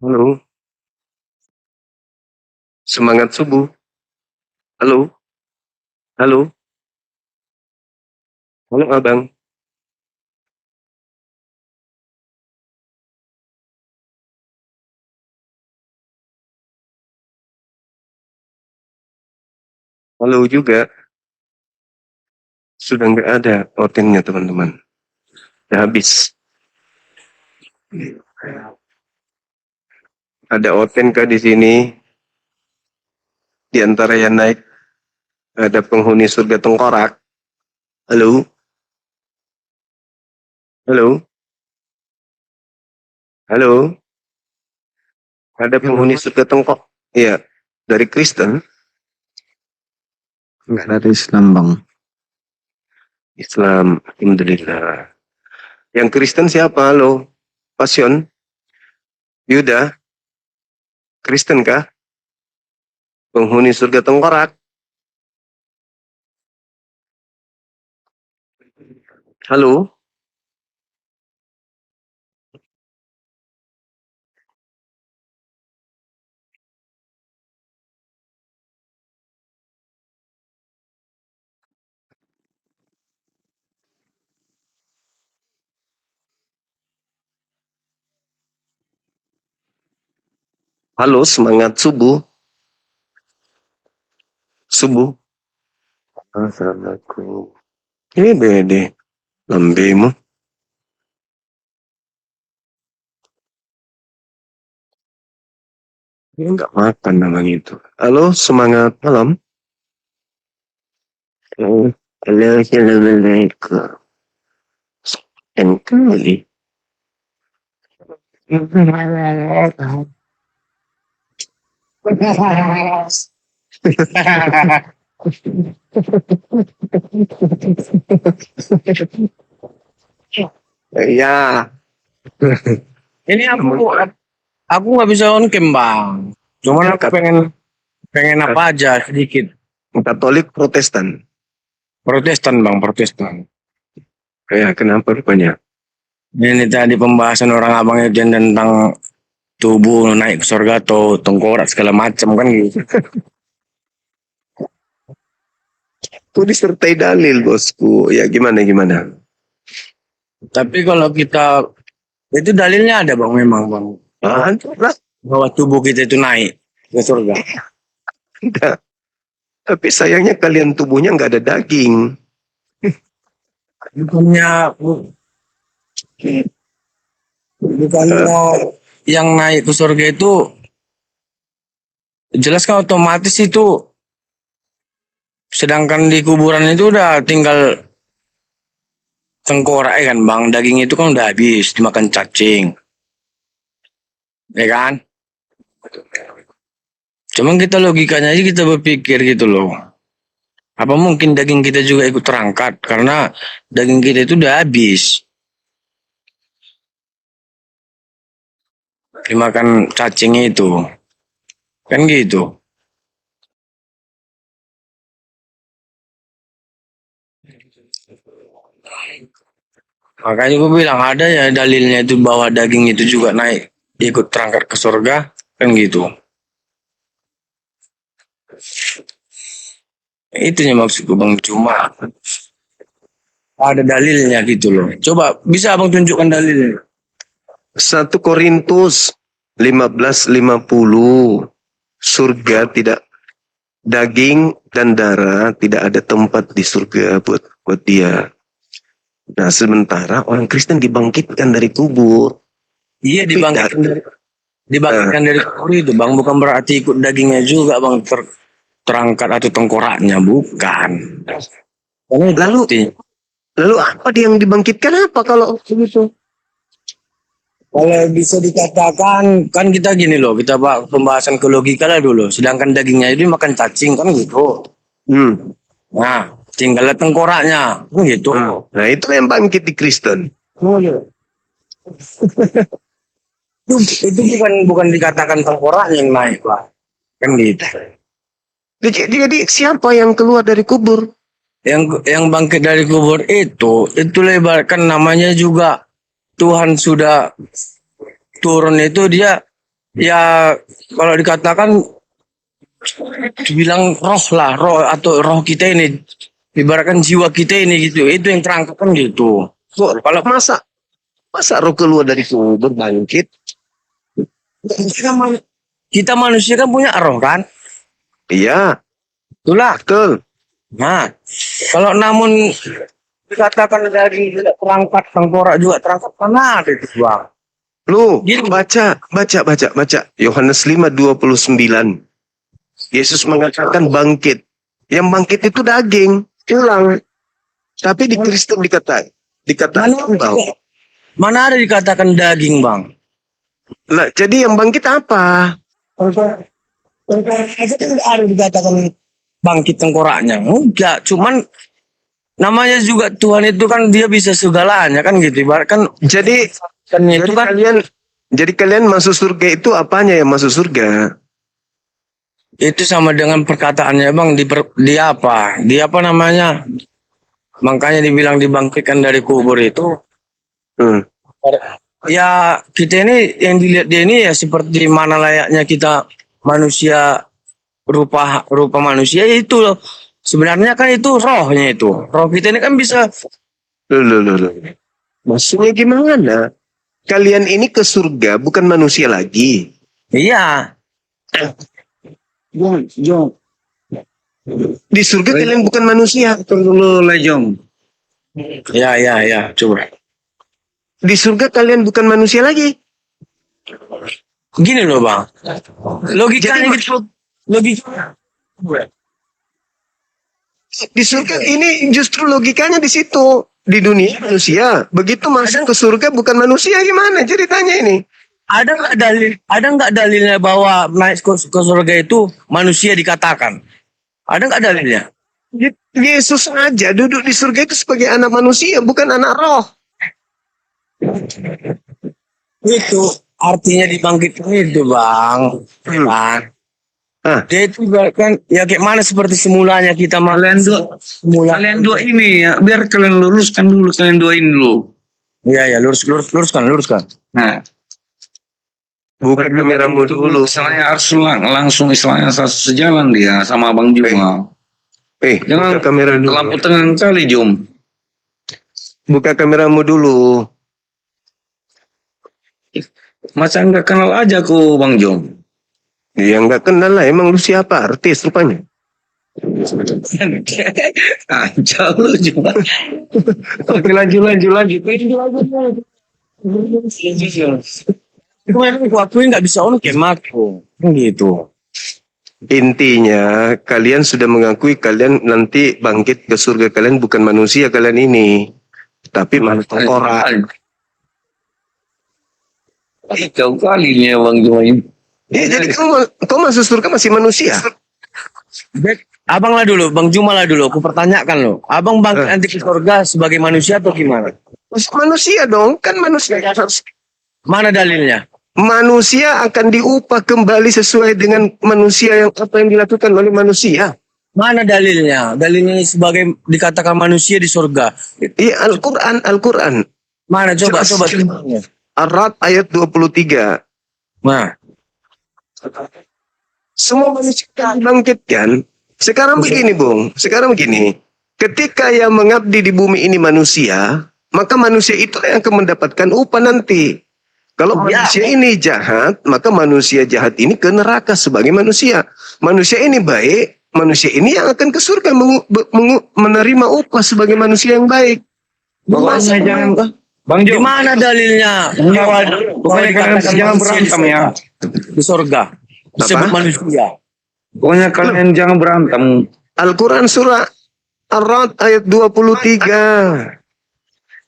halo. Semangat subuh. Halo, halo, halo abang. Halo juga. Sudah nggak ada outingnya teman-teman. Udah habis. Ada outing kah di sini? Di antara yang naik ada penghuni surga tengkorak. Halo, halo, halo. Ada penghuni surga tengkok. Iya, dari Kristen. Enggak dari Islam, Bang. Islam, alhamdulillah. Yang Kristen siapa? Halo, Passion, Yuda, Kristen kah? Penghuni surga tengkorak. Halo, halo, semangat subuh, subuh. Assalamualaikum. Ini bede, lambemu. Ini nggak makan namanya itu. Halo, semangat malam. Halo, assalamualaikum. Dan kali. Iya. Ini aku nggak bisa on cam bang. Cuman aku pengen apa aja sedikit. Katolik Protestan. Protestan bang, Protestan. Kayak kenapa rupanya? Ini tadi pembahasan orang abang itu tentang tubuh naik ke surga atau tengkorak segala macam kan gitu. Itu disertai dalil bosku. Ya gimana gimana? Tapi kalau kita itu dalilnya ada bang memang bang Lah, bahwa tubuh kita itu naik ke surga. ada. Tapi sayangnya kalian tubuhnya nggak ada daging. Bukannya yang naik ke surga itu jelas kan otomatis itu, sedangkan di kuburan itu udah tinggal tengkorak ya kan bang, daging itu kan udah habis dimakan cacing ya kan. Cuman kita logikanya aja kita berpikir gitu loh. Apa mungkin daging kita juga ikut terangkat karena daging kita itu udah habis. Dimakan cacingnya itu. Kan gitu. Makanya gue bilang ada ya dalilnya itu bahwa daging itu juga naik ikut terangkat ke surga kan gitu. Itunya maksudku Bang, cuma ada dalilnya gitu loh. Coba bisa Abang tunjukkan dalilnya. 1 Korintus 15:50. Surga tidak, daging dan darah tidak ada tempat di surga buat dia. Nah, sementara orang Kristen dibangkitkan dari kubur. Iya dibangkitkan dari kubur itu Bang, bukan berarti ikut dagingnya juga Bang terangkat atau tengkoraknya, bukan. Lalu apa dia yang dibangkitkan apa kalau begitu? Kalau bisa dikatakan kan kita gini loh, kita pembahasan ke logika lah dulu. Sedangkan dagingnya itu makan cacing kan gitu. Nah, tinggal tengkoraknya kan gitu. Nah, itu yang bangkit di Kristen. Itu bukan dikatakan tengkoraknya yang naik lah. Kan gitu. Jadi siapa yang keluar dari kubur? Yang bangkit dari kubur itu lebarkan namanya juga Tuhan sudah turun itu dia ya kalau dikatakan dibilang roh atau roh kita ini ibaratkan jiwa kita ini gitu, itu yang terangkat kan gitu. Kalau masa roh keluar dari kubur bangkit? Kita manusia kan punya roh kan? Iya, Itulah. betul. Nah, kalau namun dikatakan dari terangkat tengkorak juga terangkat mana ada itu Bang? Lu Gitu. baca. Yohanes 5:29. Yesus mengatakan bangkit. Yang bangkit itu daging, tulang. Tapi di Kristen dikatakan bahwa Mana ada dikatakan daging Bang? lah, jadi yang bangkit apa? Tidak ada dikatakan bangkit tengkoraknya. Enggak, cuman namanya juga Tuhan itu kan dia bisa segalanya kan gitu. Ibaratkan Jadi itu kan kalian masuk surga itu apanya yang masuk surga? itu sama dengan perkataannya Bang di apa? Di apa namanya? Makanya dibilang dibangkitkan dari kubur itu. Ya kita ini yang dilihat dia ini ya seperti mana layaknya kita manusia rupa manusia itu loh. Sebenarnya kan itu rohnya itu. Roh kita ini kan bisa Loh. Maksudnya gimana? Kalian ini ke surga bukan manusia lagi. iya. Jom. Di surga kalian bukan manusia. Dulu lah Jom. Ya, coba. Di surga kalian bukan manusia lagi. Gini loh Bang. Logikanya Jadi gitu. Logika. Di surga ini justru logikanya di situ. Di dunia manusia. Begitu masuk ke surga bukan manusia, gimana ceritanya ini? Ada nggak dalilnya bahwa naik ke surga itu manusia dikatakan? Ada nggak dalilnya? Yesus aja duduk di surga itu sebagai anak manusia, bukan anak roh. Itu artinya dibangkitkan itu Bang. Bang. Dia itu kan ya kayak mana seperti semulanya kita Kalian dua ini ya, biar kalian luruskan dulu kalian dua ini dulu. Iya, luruskan. Nah, Buka kameramu dulu. istilahnya harus langsung istilahnya sejalan dia sama Abang Juma. Buka Jangan kamera dulu. lampu tengah kali Jom. Buka kameramu dulu. Masa nggak kenal aja ku Bang Jom. Ya nggak kenal lah, emang lu siapa? Artis rupanya. Jauh lu Jom. Oke, lanjut. Aku akuin nggak bisa on aku gitu. Intinya kalian sudah mengakui kalian nanti bangkit ke surga, kalian bukan manusia kalian ini, tapi makhluk tengkorak. Jauh kali nih Bang Jom. Ya, jadi kau masuk surga masih manusia. Abang lah dulu, Bang Juma lah dulu. Aku pertanyakan lo, abang bangkit nanti ke surga sebagai manusia atau gimana? Manusia dong, kan manusia. Mana dalilnya? Manusia akan diupah kembali sesuai dengan manusia yang apa yang dilakukan oleh manusia. Mana dalilnya? Dalilnya sebagai dikatakan manusia di surga. Iya, Al-Quran. Mana coba Jelas. coba. Ar-Ra'd ayat 23. Nah, Semua manusia akan dibangkitkan. Sekarang begini, Bung. Sekarang begini. Ketika yang mengabdi di bumi ini manusia, maka manusia itu yang akan mendapatkan upah nanti. Kalau manusia ini jahat, maka manusia jahat ini ke neraka sebagai manusia. Manusia ini baik, manusia ini yang akan ke surga menerima upah sebagai manusia yang baik. pokoknya jangan Bang di Jo, mana dalilnya? pokoknya kalian jangan berantem ya. Di surga. Disebut manusia. Pokoknya kalian jangan berantem. Al-Quran surah Ar-Ra'd ayat 23.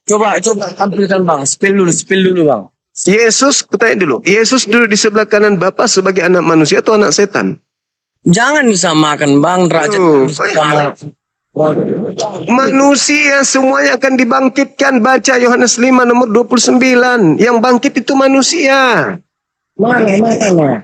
Coba tampilkan Bang. Spill dulu Bang. Yesus, kutanya dulu. Yesus duduk di sebelah kanan Bapa sebagai anak manusia atau anak setan? Jangan disamakan Bang derajat sama Manusia semuanya akan dibangkitkan. Baca Yohanes 5 nomor 29. Yang bangkit itu manusia. mana.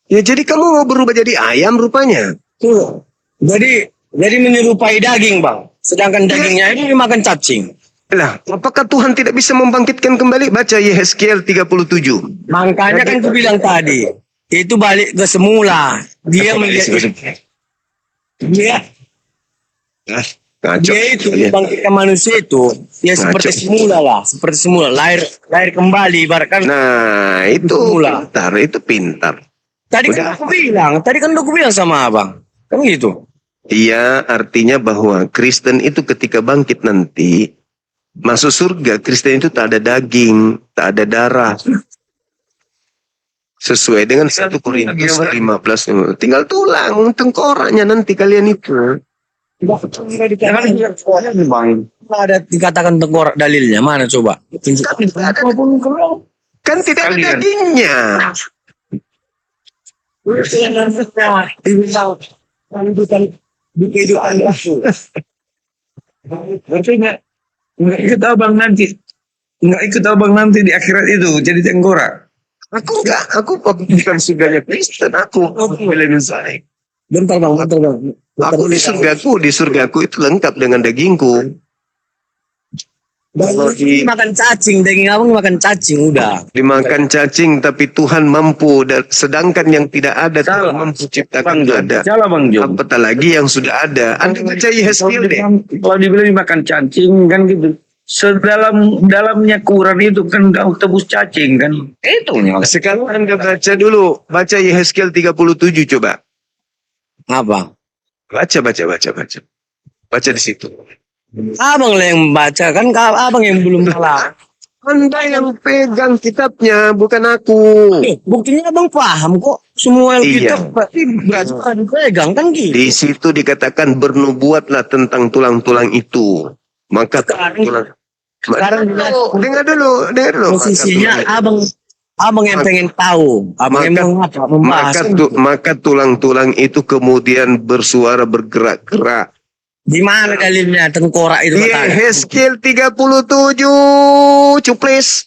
Ya jadi kamu mau berubah jadi ayam rupanya. Tuh. Jadi menyerupai daging Bang. Sedangkan dagingnya ini dimakan cacing. Lah, apakah Tuhan tidak bisa membangkitkan kembali? Baca Yehezkiel 37. Makanya kan aku bilang tadi, itu balik ke semula. Dia melihat Ngaco. dia itu bangkitkan manusia itu ya seperti semula lah, seperti semula lahir kembali ibaratkan. Nah, itu Semula. pintar, itu pintar. Tadi kan aku bilang sama abang, kan gitu. Iya, artinya bahwa Kristen itu ketika bangkit nanti masuk surga, Kristen itu tak ada daging, tak ada darah. Sesuai dengan 1 Korintus 15. Tinggal tulang, tengkoraknya nanti kalian itu. Ada dikatakan tengkorak dalilnya mana coba? Kan tidak ada dagingnya. Berarti nggak ikut abang nanti. Nggak ikut abang nanti di akhirat itu jadi tengkorak. Aku bukan surganya Kristen, aku lebih baik. Bentar bang. Aku di surgaku itu lengkap dengan dagingku. Makan cacing, daging abang makan cacing udah. Dimakan cacing, tapi Tuhan mampu. Sedangkan yang tidak ada, Tuhan mampu ciptakan ada. Salah Bang Jo. Apatah lagi yang sudah ada. Anda baca Yehezkiel deh. Kalau dibilang makan cacing kan gitu. Dalamnya Quran itu kan kau tebus cacing kan. Itu Sekarang Anda baca dulu. Baca Yehezkiel 37 coba. Apa? Baca. Baca di situ. Abang lah yang baca kan, abang yang belum salah. Anda yang pegang kitabnya, bukan aku. Buktinya abang paham kok semua Iya. kitab berarti dipegang kan gitu. Di situ dikatakan bernubuatlah tentang tulang-tulang itu. Maka Sekarang dengar dulu. posisinya abang yang pengen tahu, abang yang mau membahas. Maka tulang-tulang itu kemudian bersuara bergerak-gerak. Di mana dalilnya tengkorak itu katanya? Yehezkiel 37 cuplis.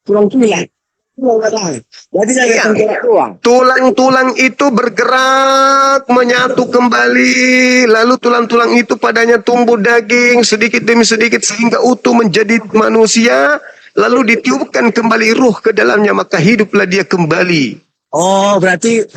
Tulang. Jadi saya tengkorak doang. Tulang-tulang itu bergerak menyatu kembali. Lalu tulang-tulang itu padanya tumbuh daging sedikit demi sedikit sehingga utuh menjadi manusia. Lalu ditiupkan kembali ruh ke dalamnya, maka hiduplah dia kembali. Oh, berarti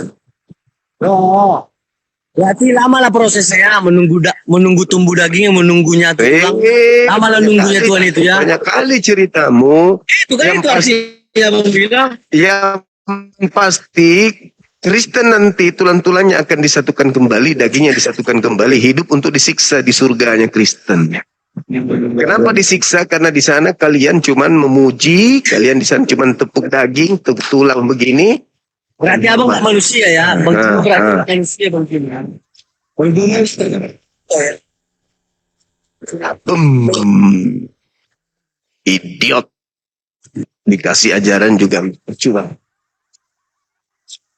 lama lah prosesnya menunggu tumbuh dagingnya, menunggunya tulang. Lama lah nunggunya Tuhan itu ya. Banyak kali ceritamu. Itu kan itu artinya Bang bilang. Yang pasti Kristen nanti tulang-tulangnya akan disatukan kembali, dagingnya disatukan kembali, hidup untuk disiksa di surganya Kristen. Kenapa disiksa? Karena di sana kalian cuman memuji, kalian di sana cuman tepuk daging, tepuk tulang begini. Berarti abang nggak manusia ya, bang berarti manusia bang bilang. Idiot. Dikasih ajaran juga percuma.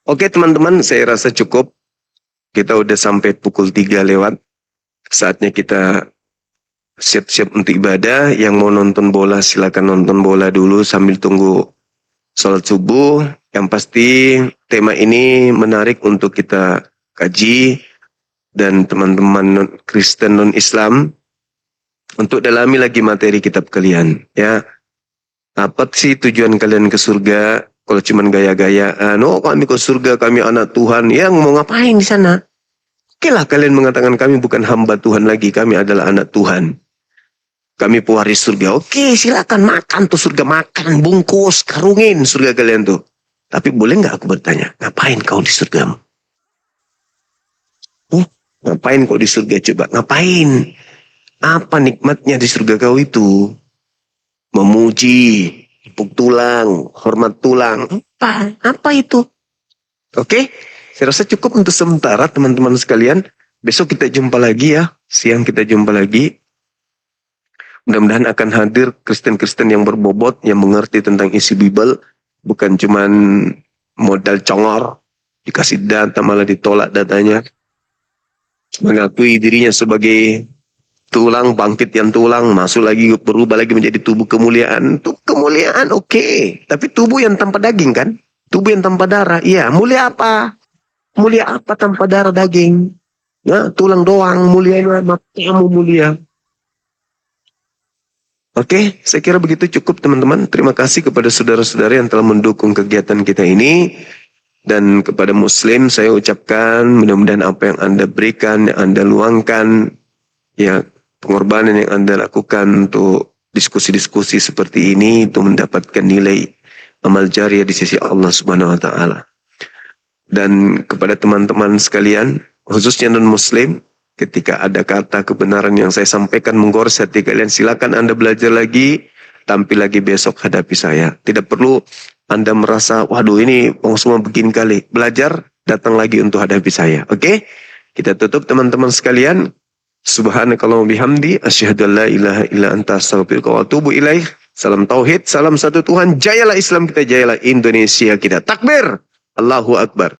Oke teman-teman, saya rasa cukup. Kita udah sampai pukul 3 lewat. Saatnya kita siap-siap untuk ibadah. Yang mau nonton bola silakan nonton bola dulu sambil tunggu sholat subuh. Yang pasti tema ini menarik untuk kita kaji. Dan teman-teman Kristen non-Islam untuk dalami lagi materi kitab kalian. Ya, apa sih tujuan kalian ke surga? Kalau cuman gaya-gayaan, oh kami ke surga, kami anak Tuhan. Yang mau ngapain di sana? Oke lah kalian mengatakan kami bukan hamba Tuhan lagi, kami adalah anak Tuhan. Kami pewaris surga. Oke, silakan makan tuh surga, makan, bungkus, karungin surga kalian tuh. Tapi boleh nggak aku bertanya, ngapain kau di surgamu? Ngapain kau di surga coba? Ngapain? Apa nikmatnya di surga kau itu? Memuji, tepuk tulang, hormat tulang. Apa itu? Oke, saya rasa cukup untuk sementara teman-teman sekalian. Besok kita jumpa lagi ya. Siang kita jumpa lagi. Mudah-mudahan akan hadir Kristen-Kristen yang berbobot, yang mengerti tentang isi Bible. Bukan cuman modal congor, dikasih data malah ditolak datanya. Mengakui dirinya sebagai tulang, bangkit yang tulang, masuk lagi, berubah lagi menjadi tubuh kemuliaan. Tubuh kemuliaan oke. Tapi tubuh yang tanpa daging kan? Tubuh yang tanpa darah. Iya, mulia apa? Mulia apa tanpa darah daging? Ya, tulang doang, mulianya matamu mulia. Oke, saya kira begitu cukup teman-teman. Terima kasih kepada saudara-saudara yang telah mendukung kegiatan kita ini. Dan kepada Muslim saya ucapkan mudah-mudahan apa yang Anda berikan, yang Anda luangkan, ya pengorbanan yang Anda lakukan untuk diskusi-diskusi seperti ini itu mendapatkan nilai amal jariah di sisi Allah Subhanahu wa taala. Dan kepada teman-teman sekalian, khususnya non-Muslim, ketika ada kata kebenaran yang saya sampaikan menggores hati kalian, silakan Anda belajar lagi, tampil lagi besok hadapi saya. Tidak perlu Anda merasa, waduh ini semua begini kali. Belajar, datang lagi untuk hadapi saya. Oke? Kita tutup teman-teman sekalian. Subhanakallahumma bihamdi, asyhadu an la ilaha illa anta astaghfiruka wa atubu ilaih. Salam tauhid, salam satu Tuhan. Jayalah Islam kita, jayalah Indonesia kita. Takbir! Allahu Akbar.